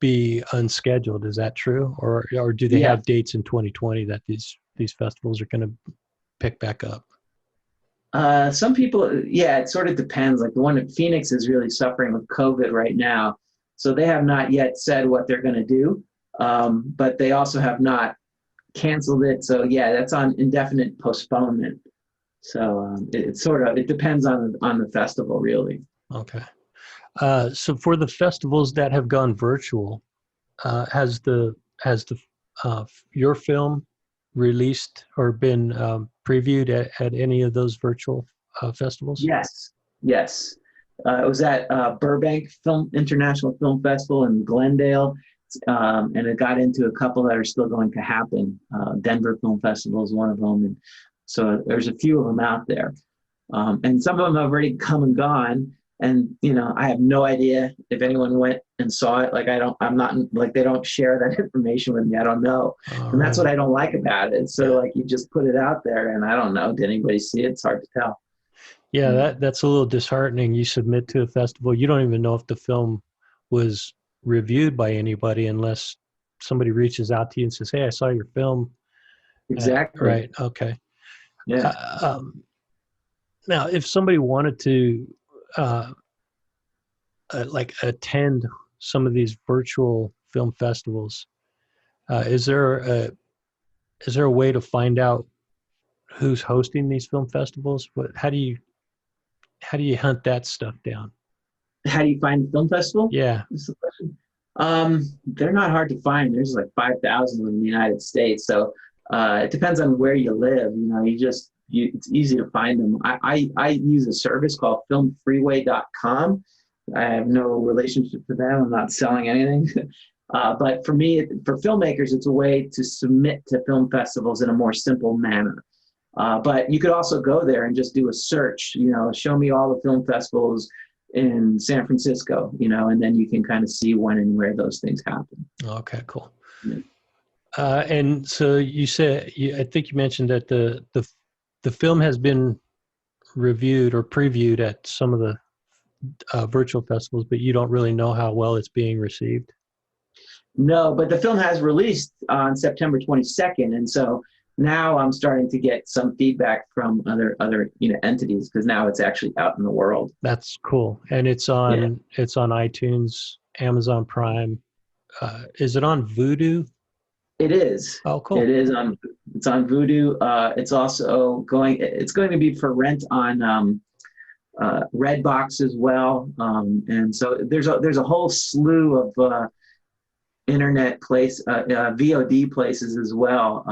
be unscheduled. Is that true, or do they Yeah. have dates in 2020 that these festivals are going to pick back up? Some people, yeah, it sort of depends. Like the one in Phoenix is really suffering with COVID right now. So they have not yet said what they're going to do, but they also have not canceled it. So yeah, that's on indefinite postponement. So it depends on the festival, really. Okay. So for the festivals that have gone virtual, has the your film released or been previewed at any of those virtual festivals? Yes, yes. It was at Burbank Film International Film Festival in Glendale, and it got into a couple that are still going to happen. Denver Film Festival is one of them, and so there's a few of them out there. And some of them have already come and gone. And I have no idea if anyone went and saw it. Like I'm not like they don't share that information with me. I don't know, All and that's what right. I don't like about it. So Yeah. like you just put it out there, and I don't know. Did anybody see it? It's hard to tell. Yeah, Yeah. that's a little disheartening. You submit to a festival, you don't even know if the film was reviewed by anybody unless somebody reaches out to you and says, "Hey, I saw your film." Exactly. Right. Okay. Yeah. Uh, um, Now, if somebody wanted to uh, like attend some of these virtual film festivals, uh, is there a is there a way to find out who's hosting these film festivals? How do you hunt that stuff down? How do you find the film festival? Yeah. Is the question. They're not hard to find. There's like 5,000 in the United States. So it depends on where you live. It's easy to find them. I use a service called filmfreeway.com. I have no relationship to them. I'm not selling anything. But for me, for filmmakers, it's a way to submit to film festivals in a more simple manner. But you could also go there and just do a search, show me all the film festivals in San Francisco, and then you can kind of see when and where those things happen. Okay. Cool. Yeah. And so I think you mentioned that the film has been reviewed or previewed at some of the virtual festivals, but you don't really know how well it's being received. No, but the film has released on September 22nd, and so now I'm starting to get some feedback from other entities because now it's actually out in the world. That's cool, and Yeah, it's on iTunes, Amazon Prime. Is it on Vudu? it is. Oh, It cool. is on. It's on Vudu. It's also going. It's going to be for rent on Redbox as well. And so there's a whole slew of VOD places as well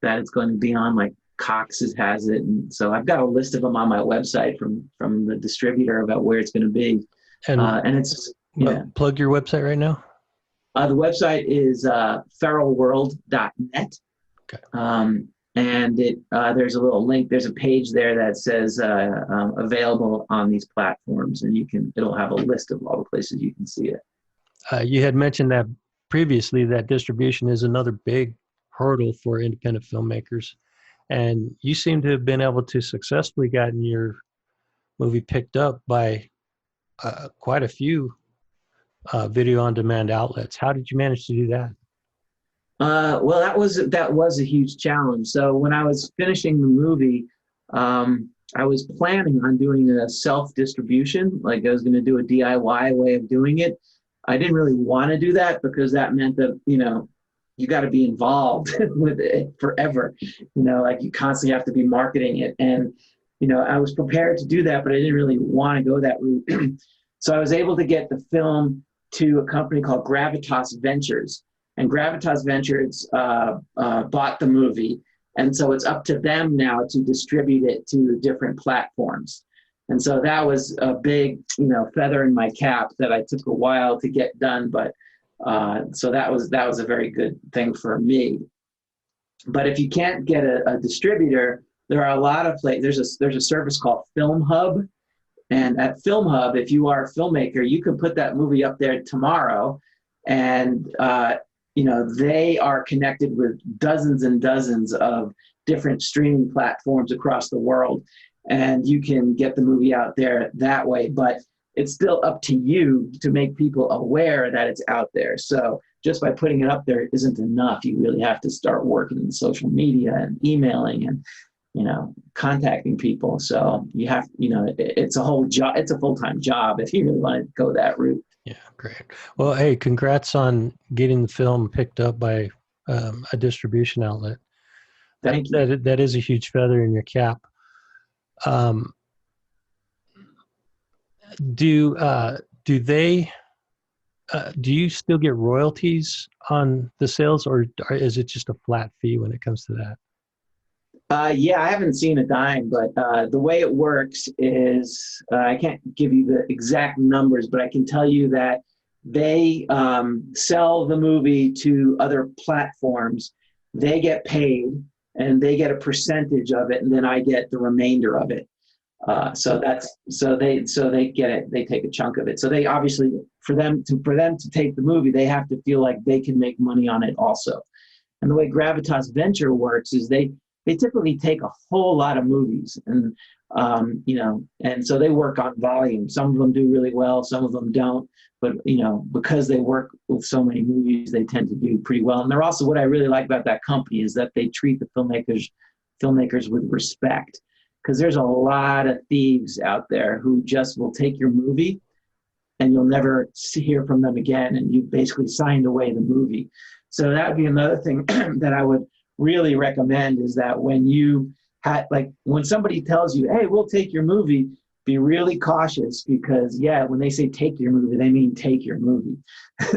that it's going to be on. Like Cox's has it, and so I've got a list of them on my website from the distributor about where it's going to be. And And it's yeah. plug your website right now. The website is feralworld.net. Okay. And there's a little link. There's a page there that says available on these platforms, and it'll have a list of all the places you can see it. You had mentioned that previously that distribution is another big hurdle for independent filmmakers, and you seem to have been able to successfully gotten your movie picked up by quite a few video on demand outlets. How did you manage to do that? Well, that was a huge challenge. So when I was finishing the movie, I was planning on doing a self distribution, like I was going to do a DIY way of doing it. I didn't really want to do that because that meant that you got to be involved with it forever. Like you constantly have to be marketing it, and I was prepared to do that, but I didn't really want to go that route. So I was able to get the film to a company called Gravitas Ventures. And Gravitas Ventures bought the movie. And so it's up to them now to distribute it to different platforms. And so that was a big, feather in my cap that I took a while to get done. But so that was a very good thing for me. But if you can't get a distributor, there are a lot of places. There's a service called Film Hub. And at Film Hub, if you are a filmmaker, you can put that movie up there tomorrow. And they are connected with dozens and dozens of different streaming platforms across the world. And you can get the movie out there that way. But it's still up to you to make people aware that it's out there. So just by putting it up there isn't enough. You really have to start working in social media and emailing and contacting people. So you have, it's a whole job. It's a full-time job if you really want to go that route. Yeah, great. Well, hey, congrats on getting the film picked up by a distribution outlet. Thank you. That is a huge feather in your cap. Um, do do they do you still get royalties on the sales, or is it just a flat fee when it comes to that? Yeah, I haven't seen a dime, but the way it works is I can't give you the exact numbers, but I can tell you that they sell the movie to other platforms. They get paid, and they get a percentage of it, and then I get the remainder of it. So they get it. They take a chunk of it. So they obviously, for them to take the movie, they have to feel like they can make money on it also. And the way Gravitas Venture works is they typically take a whole lot of movies, and and so they work on volume. Some of them do really well, some of them don't. But because they work with so many movies, they tend to do pretty well. And they're also, what I really like about that company is that they treat the filmmakers with respect, because there's a lot of thieves out there who just will take your movie and you'll never hear from them again, and you basically signed away the movie. So that would be another thing that I would really recommend, is that when somebody tells you, hey, we'll take your movie, be really cautious, because when they say take your movie, they mean take your movie.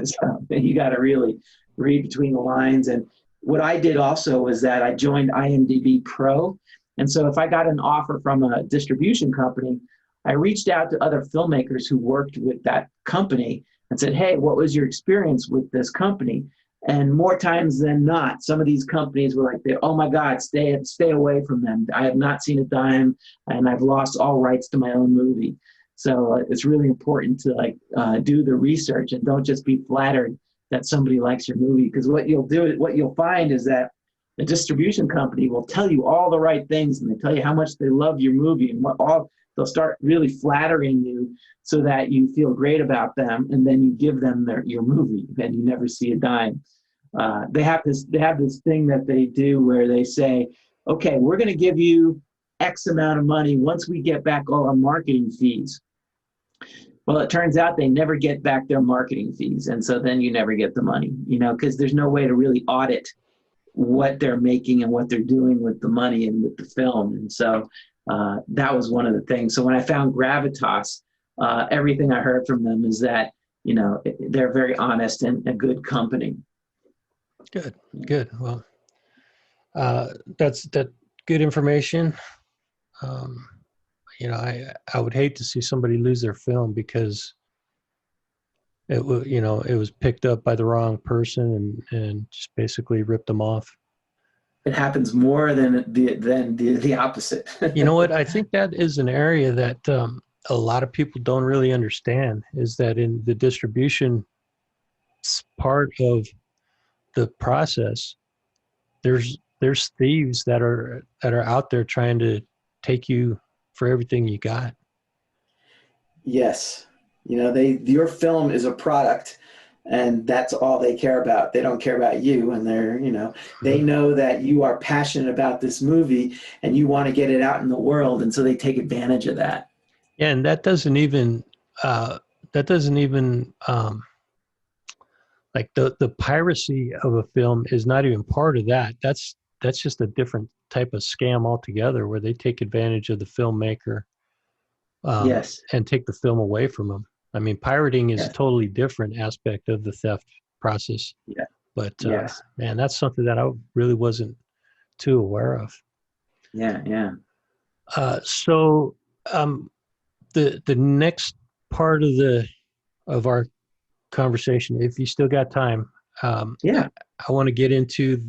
So you got to really read between the lines. And what I did also was that I joined IMDb Pro. And so if I got an offer from a distribution company, I reached out to other filmmakers who worked with that company and said, hey, what was your experience with this company? And more times than not, some of these companies were like, oh my God, stay away from them. I have not seen a dime, and I've lost all rights to my own movie. So it's really important to do the research, and don't just be flattered that somebody likes your movie. Because what you'll find is that the distribution company will tell you all the right things, and they tell you how much they love your movie, and they'll start really flattering you so that you feel great about them, and then you give them your movie, and you never see a dime. They have this thing that they do where they say, okay, we're going to give you X amount of money once we get back all our marketing fees. Well, it turns out they never get back their marketing fees, and so then you never get the money, because there's no way to really audit what they're making and what they're doing with the money and with the film. And so that was one of the things. So when I found Gravitas, everything I heard from them is that, they're very honest and a good company. Good. Well, that's good information. I would hate to see somebody lose their film because it was picked up by the wrong person and just basically ripped them off. It happens more than the opposite. You know what? I think that is an area that a lot of people don't really understand, is that in the distribution part of the process, there's thieves that are out there trying to take you for everything you got. Yes. Your film is a product, and that's all they care about. They don't care about you, and they know that you are passionate about this movie and you want to get it out in the world, and so they take advantage of that. Yeah, and that doesn't even like the piracy of a film is not even part of that. That's just a different type of scam altogether, where they take advantage of the filmmaker, Yes, and take the film away from them. I mean, pirating is a totally different aspect of the theft process. Yeah. But Yes. man, that's something that I really wasn't too aware of. Yeah. So the next part of our conversation, if you still got time, I want to get into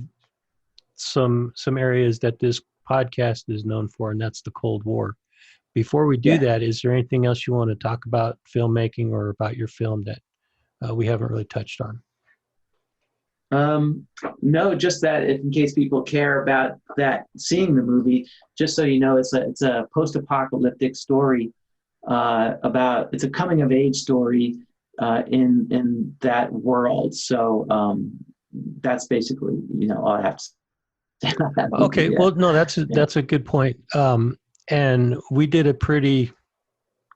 some areas that this podcast is known for, and that's the Cold War. Before we do that, is there anything else you want to talk about filmmaking or about your film that we haven't really touched on? No, just that in case people care about that, seeing the movie, just so you know, it's a post-apocalyptic story it's a coming of age story in that world. So that's basically all I have to say about that movie. Okay, well, no, that's a good point. And we did a pretty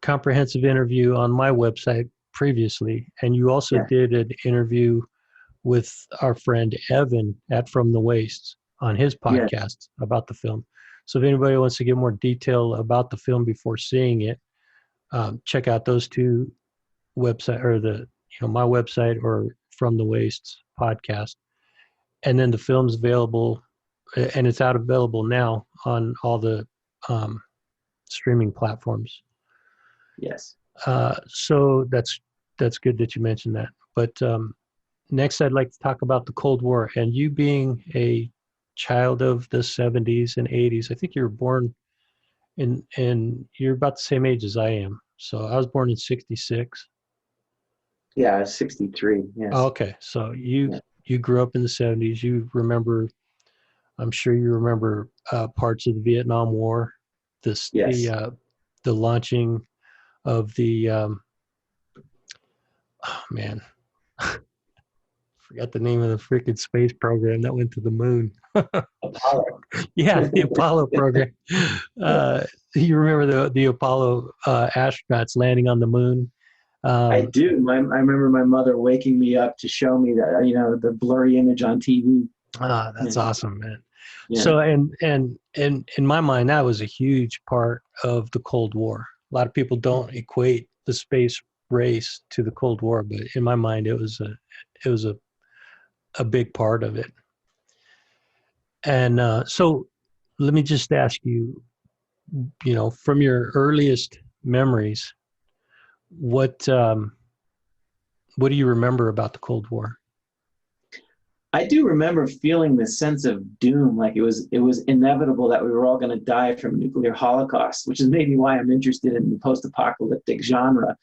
comprehensive interview on my website previously, and you also did an interview with our friend Evan at From the Wastes on his podcast about the film. So if anybody wants to get more detail about the film before seeing it, check out those two website, or my website, or From the Wastes podcast. And then the film's available, and it's available now on all the streaming platforms. Yes. So that's good that you mentioned that. But next, I'd like to talk about the Cold War, and you being a child of the 70s and 80s. I think you were born in you're about the same age as I am. So I was born in 66. Yeah, 63. Oh, Yes. okay. So Yeah. you grew up in the 70s. You remember, I'm sure you remember parts of the Vietnam War, this Yes. the launching of the oh man, forgot the name of the freaking space program that went to the moon. Apollo. Yeah, the Apollo program. Uh, you remember the Apollo astronauts landing on the moon? I Um, do. I remember my mother waking me up to show me that, the blurry image on TV. that's awesome, man. Yeah. So, and in my mind, that was a huge part of the Cold War. A lot of people don't equate the space race to the Cold War, but in my mind, it was a big part of it. And so, let me just ask you, from your earliest memories, what what do you remember about the Cold War? I do remember feeling this sense of doom, like it was inevitable that we were all going to die from a nuclear holocaust, which is maybe why I'm interested in the post-apocalyptic genre.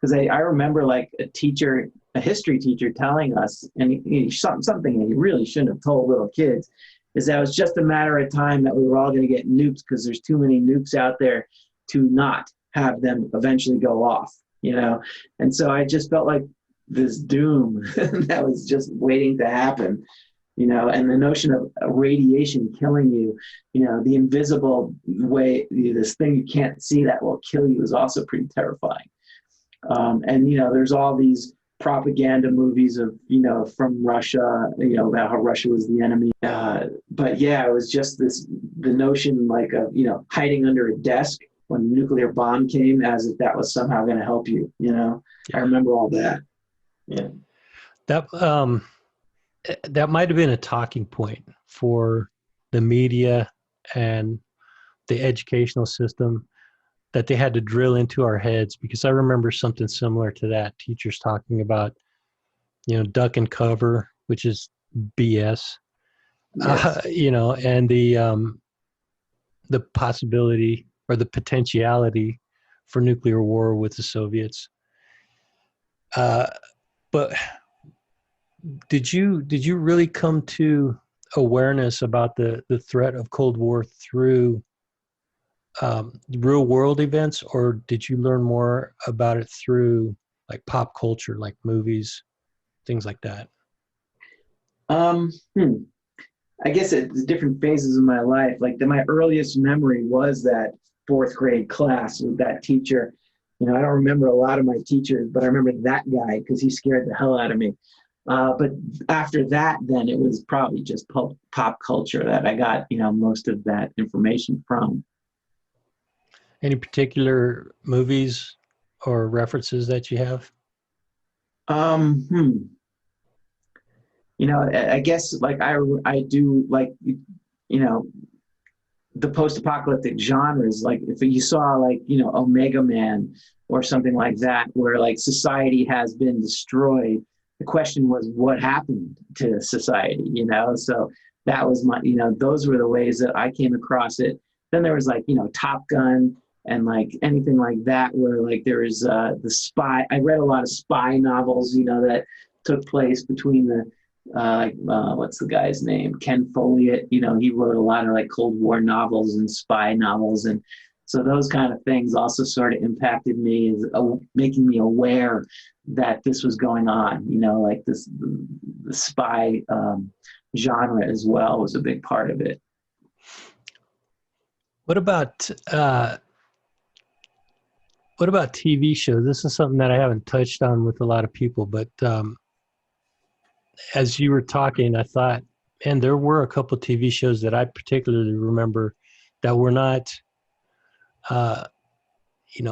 Because I remember like a history teacher telling us, and something that he really shouldn't have told little kids, is that it was just a matter of time that we were all going to get nukes because there's too many nukes out there to not have them eventually go off, And so I just felt like this doom that was just waiting to happen, and the notion of radiation killing you, the invisible way, this thing you can't see that will kill you is also pretty terrifying. And there's all these propaganda movies of from Russia, about how Russia was the enemy. But yeah, it was just the notion like of hiding under a desk when a nuclear bomb came, as if that was somehow going to help you. I remember all that. Yeah. That that might have been a talking point for the media and the educational system, that they had to drill into our heads, because I remember something similar to that. Teachers talking about, duck and cover, which is BS. Yes. And the possibility or the potentiality for nuclear war with the Soviets. But did you really come to awareness about the threat of Cold War through real world events, or did you learn more about it through like pop culture, like movies, things like that? Um, hmm. I guess it's different phases of my life. Like my earliest memory was that fourth grade class with that teacher. I don't remember a lot of my teachers, but I remember that guy because he scared the hell out of me. But after that, then it was probably just pop culture that I got, most of that information from. Any particular movies or references that you have? Um, hmm. I guess like I do like, the post-apocalyptic genres, like if you saw like Omega Man or something like that, where like society has been destroyed, the question was what happened to society, so that was my, those were the ways that I came across it. Then there was like Top Gun and like anything like that, where like there is the spy. I read a lot of spy novels, that took place between the what's the guy's name? Ken Follett. He wrote a lot of like Cold War novels and spy novels, and so those kind of things also sort of impacted me, as making me aware that this was going on. Like the spy genre as well was a big part of it. What about TV shows? This is something that I haven't touched on with a lot of people, but as you were talking, I thought, man, there were a couple of TV shows that I particularly remember that were not,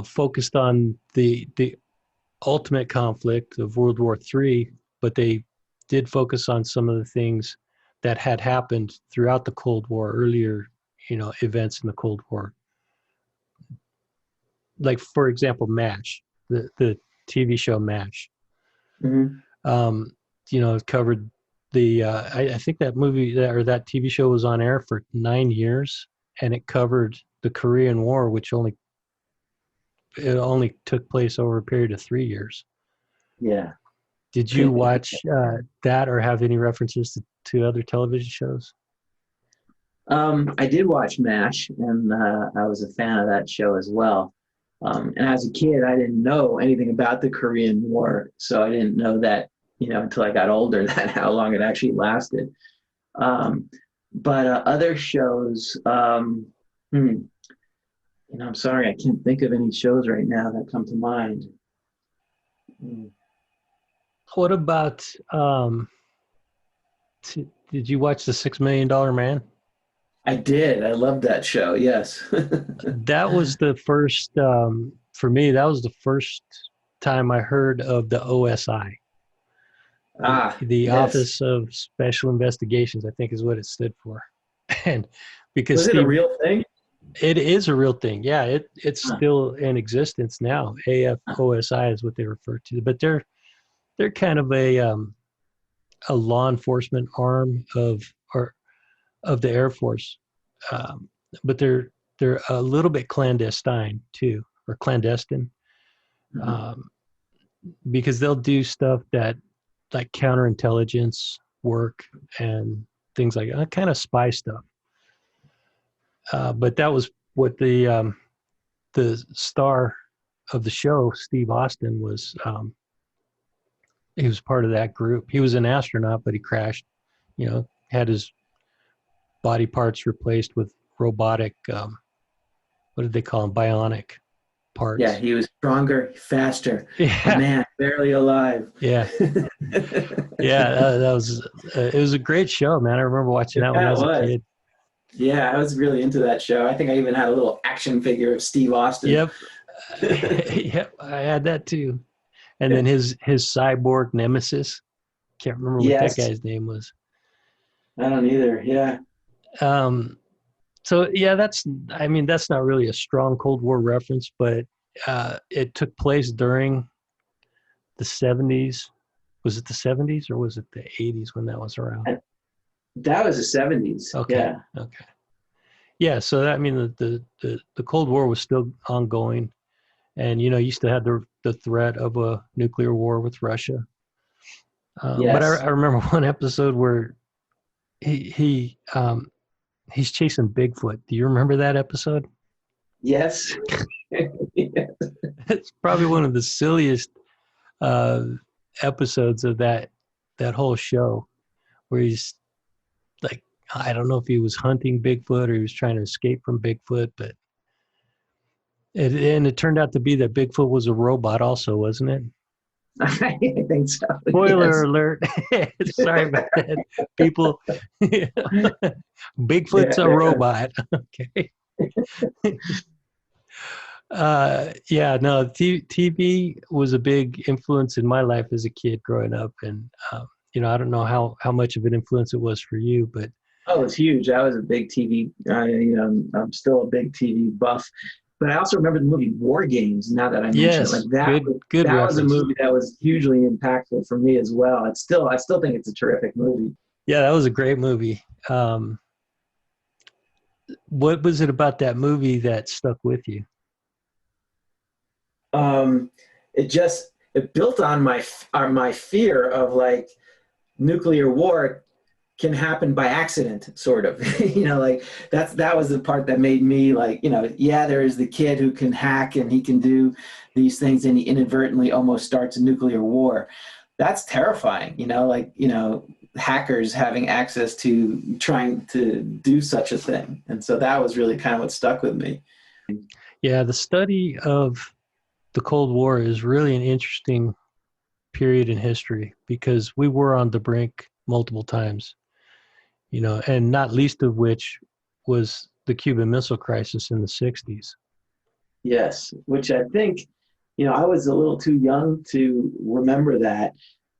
focused on the ultimate conflict of World War III, but they did focus on some of the things that had happened throughout the Cold War, earlier, events in the Cold War. Like, for example, MASH, the TV show MASH. Hmm. Um, it covered I think that movie or that TV show was on air for 9 years, and it covered the Korean War, which only took place over a period of 3 years. Yeah. Did you watch that or have any references to other television shows? I did watch MASH, and I was a fan of that show as well. And as a kid, I didn't know anything about the Korean War, so I didn't know that, until I got older, that how long it actually lasted. Um, but other shows, I'm sorry, I can't think of any shows right now that come to mind. Hmm. What about did you watch the $6 Million Man? I did. I loved that show. Yes. That was the first, for me, that was the first time I heard of the OSI, Ah, the yes. Office of Special Investigations, I think is what it stood for. And because Was it a Steve, real thing? it is a real thing. Yeah, it's Huh. still in existence now. AFOSI is what they refer to, but they're kind of a law enforcement arm of the Air Force, but they're a little bit clandestine too, or clandestine, Mhm. um, because they'll do stuff that like counterintelligence work and things like that, kind of spy stuff. But that was what the star of the show, Steve Austin, was. He was part of that group. He was an astronaut, but he crashed. Had his body parts replaced with robotic. What did they call them? Bionic Yeah, parts. he was stronger, faster, a Yeah, man barely alive. yeah, yeah. That was. It was a great show, man. I remember watching that when I That was a was. kid. Yeah, I was really into that show. I think I even had a little action figure of Steve Austin. Yep, yep. I had that too. And then his cyborg nemesis. Can't remember what that Yes, guy's name was. I don't either. Yeah. Um, so yeah, that's not really a strong Cold War reference, but it took place during the 70s. Was it the 70s or was it the 80s when that was around? That was the 70s. Okay, Yeah. okay. Yeah, so that, I mean the Cold War was still ongoing, and you still had the threat of a nuclear war with Russia. But I Yes. remember one episode where he's chasing Bigfoot. Do you remember that episode? Yes. It's probably one of the silliest uh, episodes of that whole show, where he's like, I don't know if he was hunting Bigfoot or he was trying to escape from Bigfoot, but it turned out to be that Bigfoot was a robot, also, wasn't it? I think so. Spoiler Yes. alert! Sorry about that, people. Bigfoot's Yeah. a Yeah. robot. Okay. Yeah, no, TV was a big influence in my life as a kid growing up, and I don't know how much of an influence it was for you, but Oh, it's huge. I was a big TV. I'm still a big TV buff. But I also remember the movie War Games. Now that I mention it, yes, like that, good that was a reference. movie that was hugely impactful for me as well. I still think it's a terrific movie. Yeah, that was a great movie. What was it about that movie that stuck with you? Um, it built on my fear of like nuclear war can happen by accident, sort of. Like that was the part that made me like, yeah, there is the kid who can hack and he can do these things and he inadvertently almost starts a nuclear war. That's terrifying, like, hackers having access to trying to do such a thing. And so that was really kind of what stuck with me. Yeah, the study of the Cold War is really an interesting period in history because we were on the brink multiple times, and not least of which was the Cuban Missile Crisis in the 60s. Yes, which I think I was a little too young to remember that.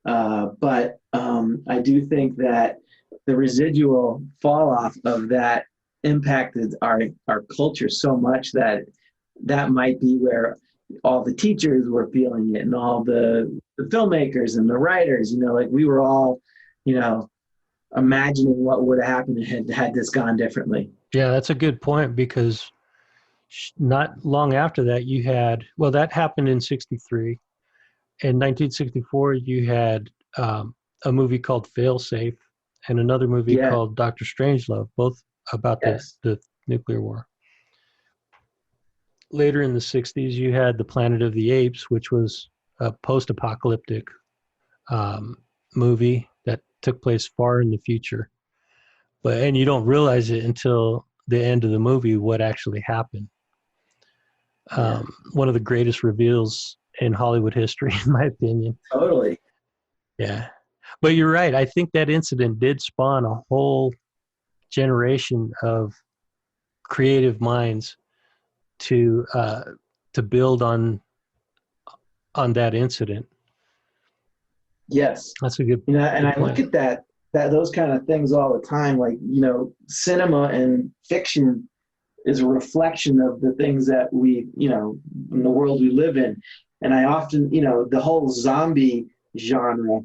But I do think that the residual fall off of that impacted our culture so much that that might be where all the teachers were feeling it, and all the filmmakers and the writers, like we were all, you know, imagining what would have happened had this gone differently. Yeah, that's a good point because not long after that, you had, well, that happened in 63. In 1964, you had a movie called Failsafe and another movie Yeah. called Doctor Strangelove, both about Yes. the nuclear war. Later in the 60s, you had The Planet of the Apes, which was a post-apocalyptic um, movie that took place far in the future. And you don't realize it until the end of the movie what actually happened. Yeah. One of the greatest reveals in Hollywood history, in my opinion. Totally. Yeah. But you're right. I think that incident did spawn a whole generation of creative minds to build on that incident. Yes. That's a good And good I look point. at that those kind of things all the time. Like, cinema and fiction is a reflection of the things that we, in the world we live in. And I often, the whole zombie genre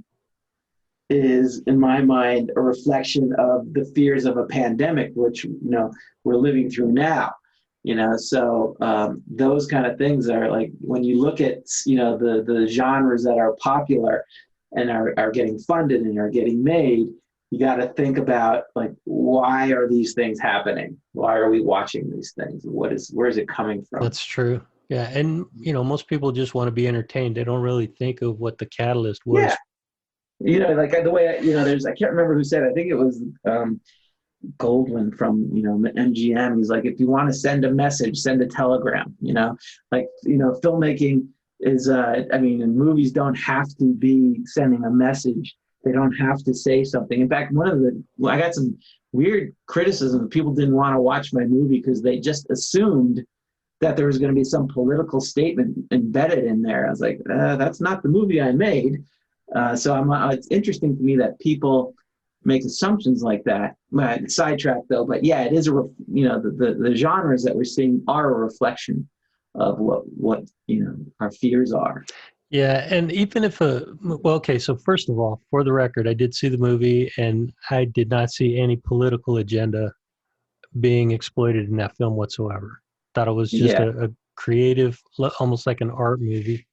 is, in my mind, a reflection of the fears of a pandemic, which, we're living through now. So those kind of things are like, when you look at, the genres that are popular and are getting funded and are getting made, you got to think about, like, why are these things happening? Why are we watching these things? Where is it coming from? That's true. Yeah, and most people just want to be entertained. They don't really think of what the catalyst Yeah. was. Like the way, I can't remember who said it. I think it was Goldwyn from, MGM. He's like, if you want to send a message, send a telegram. Like, filmmaking is, and movies don't have to be sending a message. They don't have to say something. In fact, I got some weird criticism. People didn't want to watch my movie because they just assumed that there was going to be some political statement embedded in there. I was like, that's not the movie I made. It's interesting to me that people make assumptions like that. Sidetrack though, but yeah, it is the genres that we're seeing are a reflection of what our fears are. Yeah, and even if okay, so first of all, for the record, I did see the movie and I did not see any political agenda being exploited in that film whatsoever. Thought it was just Yeah, a creative, almost like an art movie.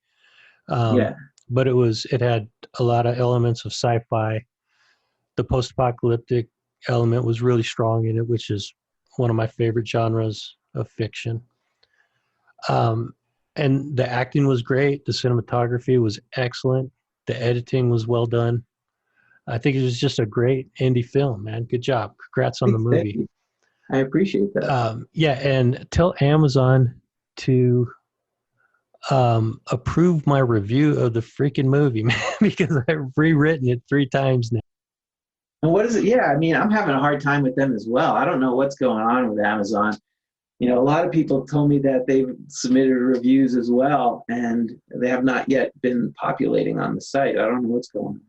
Um, yeah, but it had a lot of elements of sci-fi. The post-apocalyptic element was really strong in it, which is one of my favorite genres of fiction. Um, and the acting was great. The cinematography was excellent. The editing was well done. I think it was just a great indie film, man. Good job. Congrats on the thank movie. you. I appreciate that. Yeah, and tell Amazon to approve my review of the freaking movie, man, because I've rewritten it 3 times now. And what is it? Yeah, I'm having a hard time with them as well. I don't know what's going on with Amazon. A lot of people told me that they've submitted reviews as well, and they have not yet been populating on the site. I don't know what's going on.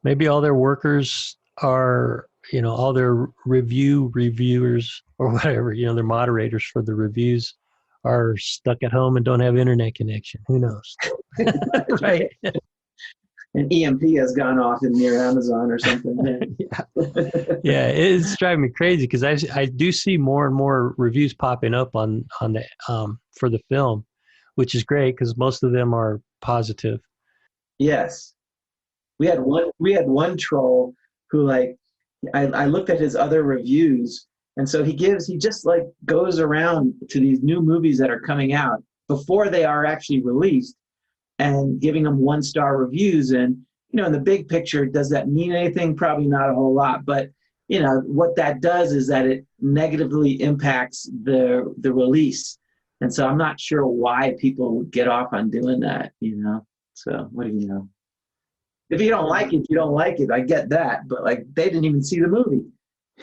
Maybe all their workers are, all their reviewers or whatever, their moderators for the reviews are stuck at home and don't have internet connection. Who knows? Right. An EMP has gone off in near Amazon or something. Yeah. Yeah, it's driving me crazy because I do see more and more reviews popping up on the for the film, which is great because most of them are positive. Yes, we had one troll who, like, I looked at his other reviews, and so he just like goes around to these new movies that are coming out before they are actually released and giving them 1-star reviews. And in the big picture, does that mean anything? Probably not a whole lot, but what that does is that it negatively impacts the release. And so I'm not sure why people would get off on doing that. So what do you know? If you don't like it, you don't like it. I get that, but like, they didn't even see the movie.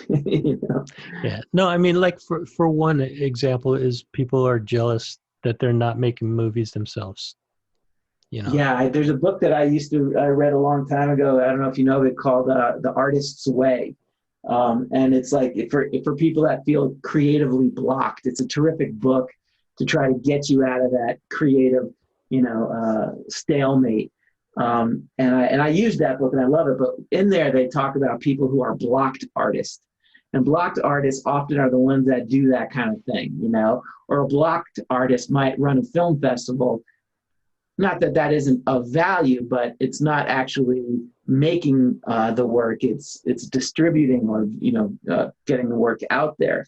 you know? Yeah. No, I mean, like for one example is people are jealous that they're not making movies themselves. you know. Yeah, there's a book that I read a long time ago. I don't know if you know it, called The Artist's Way. And it's like for people that feel creatively blocked, it's a terrific book to try to get you out of that creative, stalemate. And I use that book and I love it. But in there, they talk about people who are blocked artists. And blocked artists often are the ones that do that kind of thing, or a blocked artist might run a film festival. Not that that isn't of value, but it's not actually making the work. It's distributing or getting the work out there.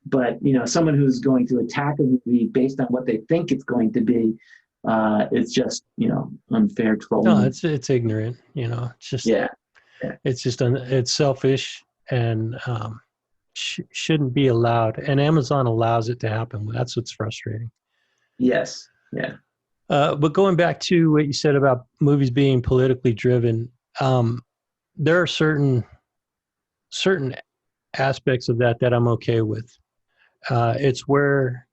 But someone who's going to attack a movie based on what they think it's going to be, it's just unfair No, trolling. it's ignorant. It's just Yeah, yeah. it's selfish and shouldn't be allowed. And Amazon allows it to happen. That's what's frustrating. Yes, yeah. But going back to what you said about movies being politically driven, there are certain aspects of that I'm okay with. It's where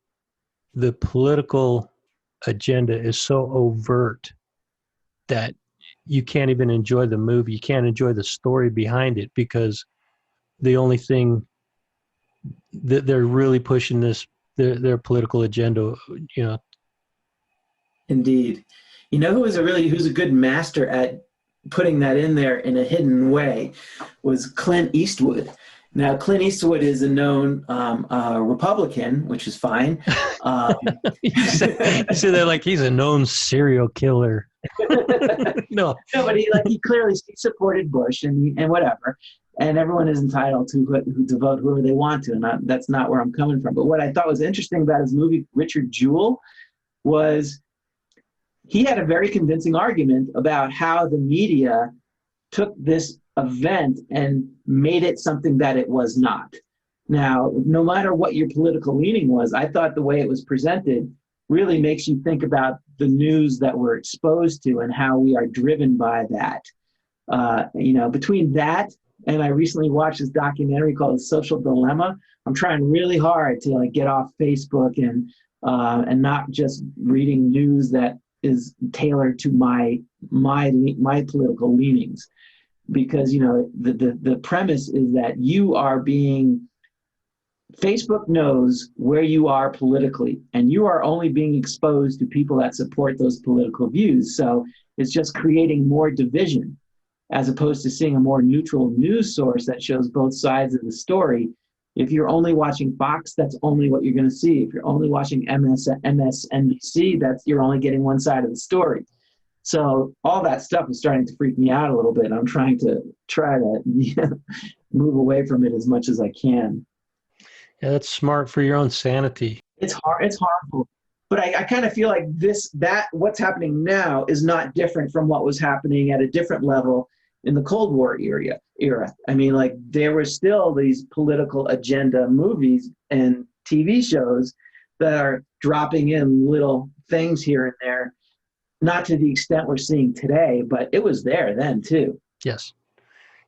the political agenda is so overt that you can't even enjoy the movie. You can't enjoy the story behind it because the only thing that they're really pushing their political agenda, Indeed. Who's a good master at putting that in there in a hidden way was Clint Eastwood. Now, Clint Eastwood is a known Republican, which is fine. you say that like he's a known serial killer. No, but he clearly supported Bush and whatever, and everyone is entitled to vote whoever they want to, and that's not where I'm coming from. But what I thought was interesting about his movie Richard Jewell was he had a very convincing argument about how the media took this event and made it something that it was not. Now, no matter what your political leaning was, I thought the way it was presented really makes you think about the news that we're exposed to and how we are driven by that. Between that and I recently watched this documentary called The Social Dilemma, I'm trying really hard to get off Facebook and not just reading news that is tailored to my political leanings, because the premise is that Facebook knows where you are politically, and you are only being exposed to people that support those political views. So it's just creating more division, as opposed to seeing a more neutral news source that shows both sides of the story. If you're only watching Fox, that's only what you're going to see. If you're only watching MSNBC, you're only getting one side of the story. So all that stuff is starting to freak me out a little bit. I'm trying to move away from it as much as I can. Yeah, that's smart for your own sanity. It's hard. It's harmful. But I kind of feel like what's happening now is not different from what was happening at a different level in the Cold War era. I mean, there were still these political agenda movies and TV shows that are dropping in little things here and there, not to the extent we're seeing today, but it was there then too. Yes.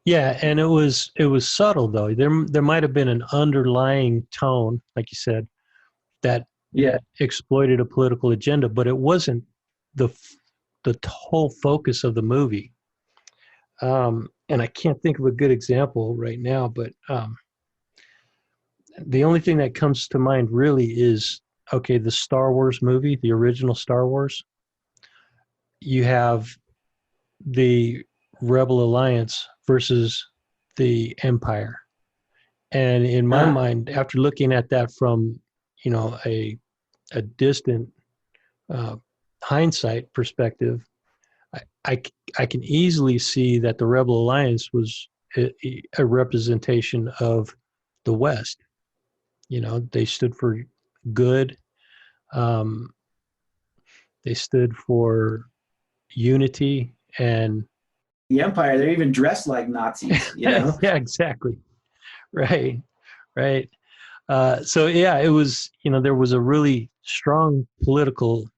Yeah, and it was subtle though. There might have been an underlying tone, like you said, that exploited a political agenda, but it wasn't the whole focus of the movie. And I can't think of a good example right now, but the only thing that comes to mind really is, the Star Wars movie, the original Star Wars. You have the Rebel Alliance versus the Empire. And in my mind, after looking at that from, a distant hindsight perspective, I can easily see that the Rebel Alliance was a representation of the West. They stood for good. They stood for unity and the Empire. They're even dressed like Nazis. Yeah, exactly. Right. It was, there was a really strong political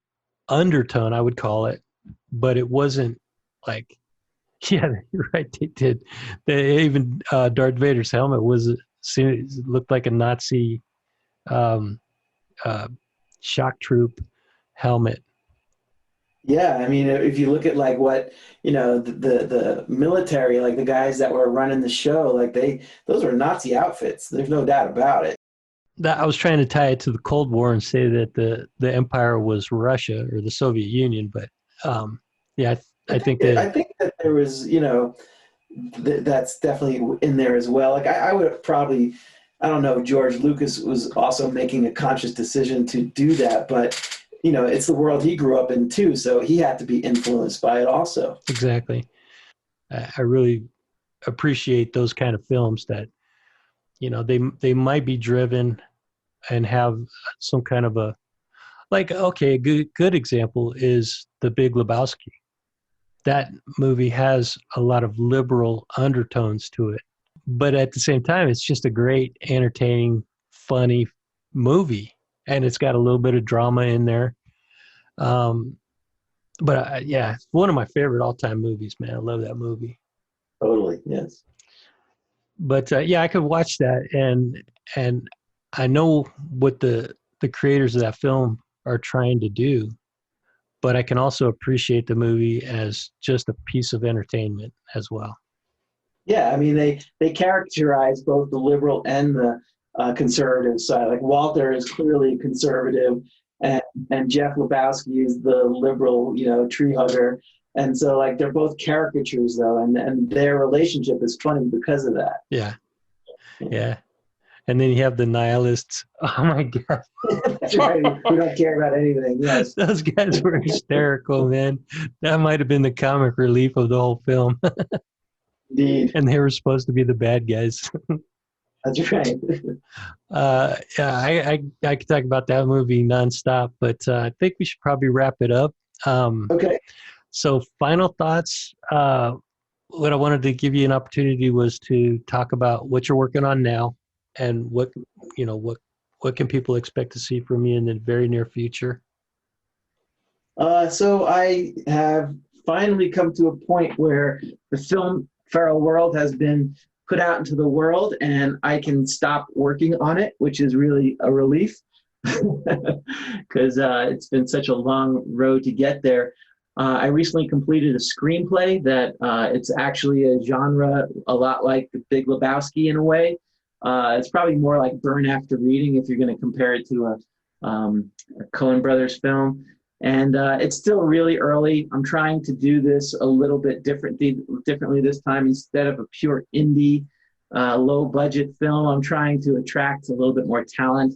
undertone, I would call it, but it wasn't like, yeah, you're right. They did. Even Darth Vader's helmet looked like a Nazi shock troop helmet. Yeah, I mean, if you look at like what, the military, like the guys that were running the show, like those were Nazi outfits. There's no doubt about it. That I was trying to tie it to the Cold War and say that the empire was Russia or the Soviet Union, but um, yeah, I think that I think that there was, that's definitely in there as well. Like I would probably, I don't know, George Lucas was also making a conscious decision to do that, but it's the world he grew up in too, so he had to be influenced by it also. exactly. I really appreciate those kind of films that they might be driven and have some kind of a like okay, a good example is The Big Lebowski. That movie has a lot of liberal undertones to it, but at the same time, it's just a great, entertaining, funny movie, and it's got a little bit of drama in there. Um, but yeah, one of my favorite all-time movies, man. I love that movie. Totally, yes. But yeah, I could watch that, and I know what the creators of that film are trying to do, but I can also appreciate the movie as just a piece of entertainment as well. Yeah, I mean they characterize both the liberal and the conservative side. Like Walter is clearly conservative, and Jeff Lebowski is the liberal, tree hugger. And so like they're both caricatures though, and their relationship is funny because of that. Yeah, yeah. And then you have the nihilists. Oh my god, That's right. We don't care about anything. Yes, those guys were hysterical, man. That might have been the comic relief of the whole film, indeed. and they were supposed to be the bad guys. That's right. Yeah, I could talk about that movie nonstop, but I think we should probably wrap it up. Um, Okay. so, final thoughts. What I wanted to give you an opportunity was to talk about what you're working on now, and what can people expect to see from you in the very near future. So I have finally come to a point where the film Feral World has been put out into the world and I can stop working on it, which is really a relief because it's been such a long road to get there. I recently completed a screenplay that it's actually a genre a lot like The Big Lebowski in a way. It's probably more like Burn After Reading if you're going to compare it to a Coen Brothers film. And it's still really early. I'm trying to do this a little bit differently this time. Instead of a pure indie, low budget film, I'm trying to attract a little bit more talent,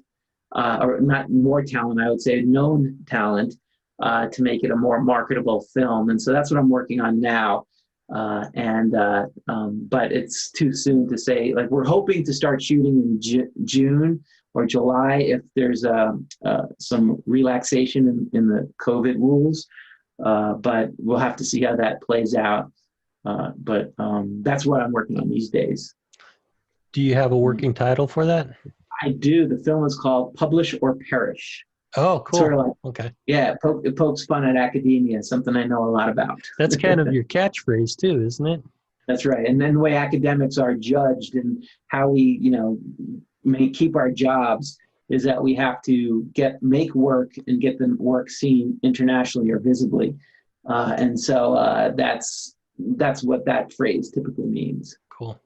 or not more talent, I would say, known talent, to make it a more marketable film. And so that's what I'm working on now. But it's too soon to say. Like we're hoping to start shooting in June or July if there's some relaxation in the COVID rules. But we'll have to see how that plays out. But that's what I'm working on these days. Do you have a working title for that? I do. The film is called Publish or Perish. Oh, Sort cool. of like, Okay. yeah, it pokes fun at academia, something I know a lot about. That's kind of your catchphrase too, isn't it? That's right. And then the way academics are judged and how we, may keep our jobs is that we have to make work and get the work seen internationally or visibly. And so that's what that phrase typically means. Cool.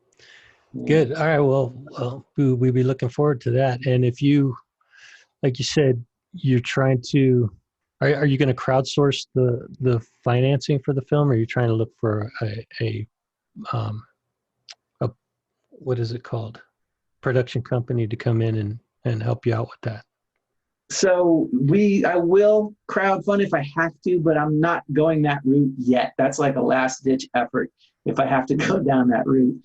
Yeah. Good. All right. Well, we'll be looking forward to that. And if you, like you said, you're trying to, are you going to crowdsource the financing for the film, or are you trying to look for um, a what is it called? Production company to come in and help you out with that? So I will crowdfund if I have to, but I'm not going that route yet. That's like a last ditch effort if I have to go down that route.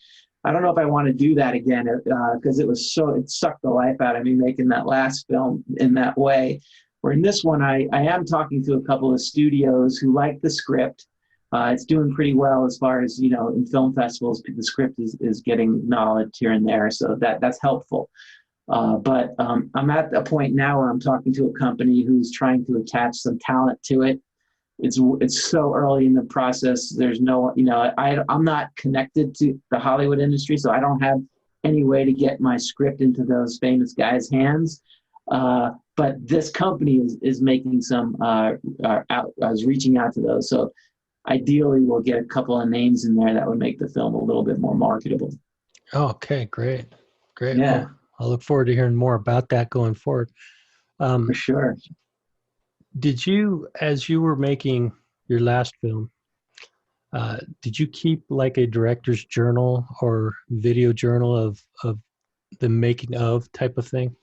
I don't know if I want to do that again because it sucked the life out of me making that last film in that way. Where in this one, I am talking to a couple of studios who like the script. It's doing pretty well as far as, in film festivals, the script is getting knowledge here and there. So that's helpful. But I'm at a point now where I'm talking to a company who's trying to attach some talent to it. It's so early in the process. There's no, I'm not connected to the Hollywood industry, so I don't have any way to get my script into those famous guys' hands. but this company is making some. I was reaching out to those, so ideally we'll get a couple of names in there that would make the film a little bit more marketable. Oh, okay, great. Yeah. Well, I'll look forward to hearing more about that going forward. For sure. Did you, as you were making your last film, did you keep like a director's journal or video journal of the making of type of thing?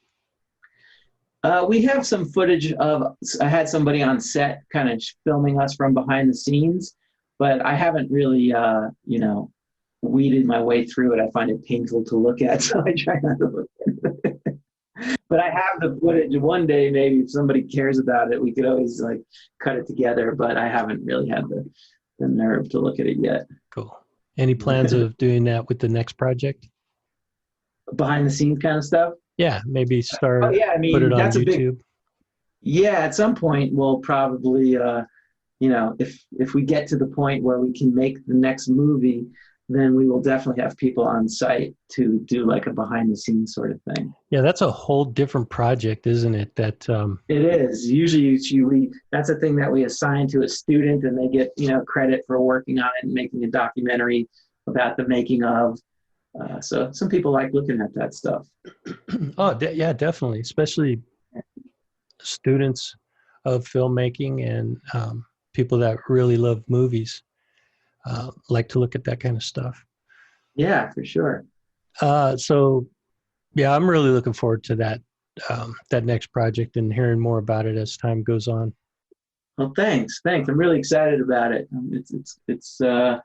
We have some footage of, I had somebody on set kind of filming us from behind the scenes, but I haven't really, weeded my way through it. I find it painful to look at, so I try not to look at it. But I have the footage. One day, maybe if somebody cares about it, we could always like cut it together, but I haven't really had the nerve to look at it yet. Cool. Any plans of doing that with the next project? Behind the scenes kind of stuff? Yeah, maybe start, put it on that's YouTube. At some point we'll probably, if we get to the point where we can make the next movie, then we will definitely have people on site to do like a behind the scenes sort of thing. Yeah, that's a whole different project, isn't it? That it is. Usually that's a thing that we assign to a student, and they get credit for working on it and making a documentary about the making of. So some people like looking at that stuff. Oh, yeah, definitely, especially students of filmmaking and people that really love movies like to look at that kind of stuff. Yeah, for sure. So, yeah, I'm really looking forward to that next project and hearing more about it as time goes on. Well, thanks. I'm really excited about it. It's a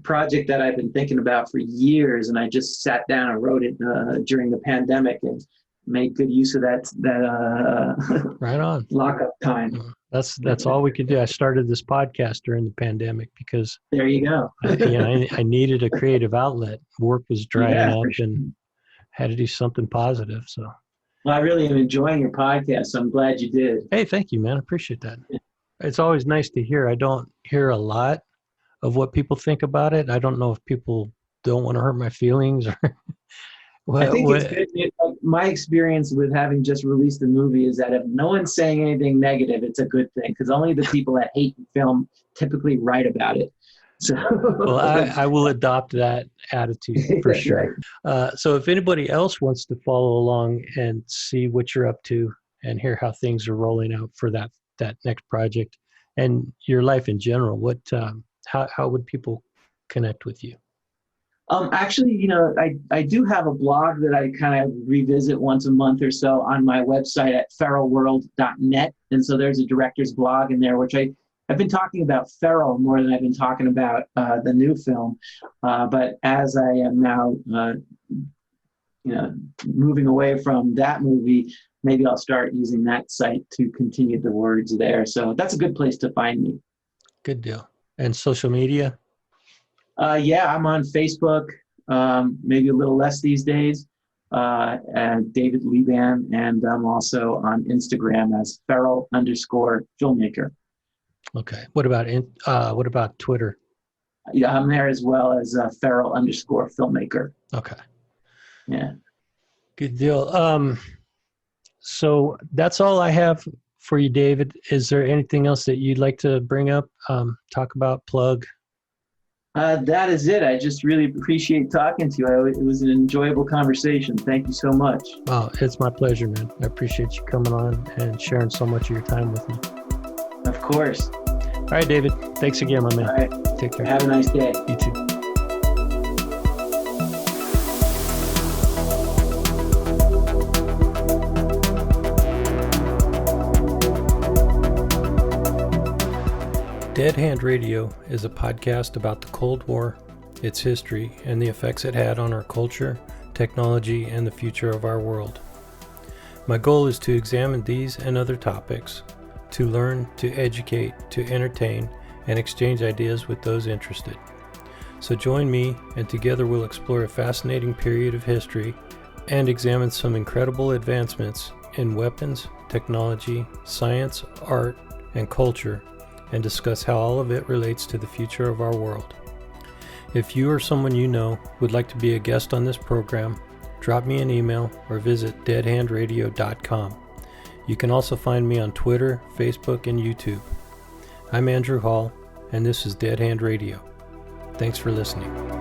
project that I've been thinking about for years, and I just sat down and wrote it during the pandemic and made good use of that right on lockup time. That's all we could do. I started this podcast during the pandemic because there you go. I needed a creative outlet. Work was drying up and had to do something positive. So, well, I really am enjoying your podcast. So I'm glad you did. Hey, thank you, man. I appreciate that. It's always nice to hear. I don't hear a lot of what people think about it. I don't know if people don't want to hurt my feelings or I think it's good. My experience with having just released a movie is that if no one's saying anything negative, it's a good thing, because only the people that hate film typically write about it. So, well, I will adopt that attitude for sure. So if anybody else wants to follow along and see what you're up to and hear how things are rolling out for that next project and your life in general, what how would people connect with you? Actually, I do have a blog that I kind of revisit once a month or so on my website at feralworld.net. And so there's a director's blog in there, which I've been talking about Feral more than I've been talking about the new film. But as I am now, moving away from that movie, maybe I'll start using that site to continue the words there. So that's a good place to find me. Good deal. And social media? Yeah, I'm on Facebook, maybe a little less these days, and David Liban, and I'm also on Instagram as Feral_filmmaker. Okay. What about Twitter? Yeah, I'm there as well as Feral_filmmaker. Okay. Yeah. Good deal. So that's all I have for you, David. Is there anything else that you'd like to bring up, talk about, plug? That is it. I just really appreciate talking to you. It was an enjoyable conversation. Thank you so much. Oh, it's my pleasure, man. I appreciate you coming on and sharing so much of your time with me. Of course. All right, David. Thanks again, my man. All right. Take care. Have a nice day. You too. Dead Hand Radio is a podcast about the Cold War, its history, and the effects it had on our culture, technology, and the future of our world. My goal is to examine these and other topics, to learn, to educate, to entertain, and exchange ideas with those interested. So join me, and together we'll explore a fascinating period of history and examine some incredible advancements in weapons, technology, science, art, and culture, and discuss how all of it relates to the future of our world. If you or someone you know would like to be a guest on this program, drop me an email or visit deadhandradio.com. You can also find me on Twitter, Facebook, and YouTube. I'm Andrew Hall, and this is Dead Hand Radio. Thanks for listening.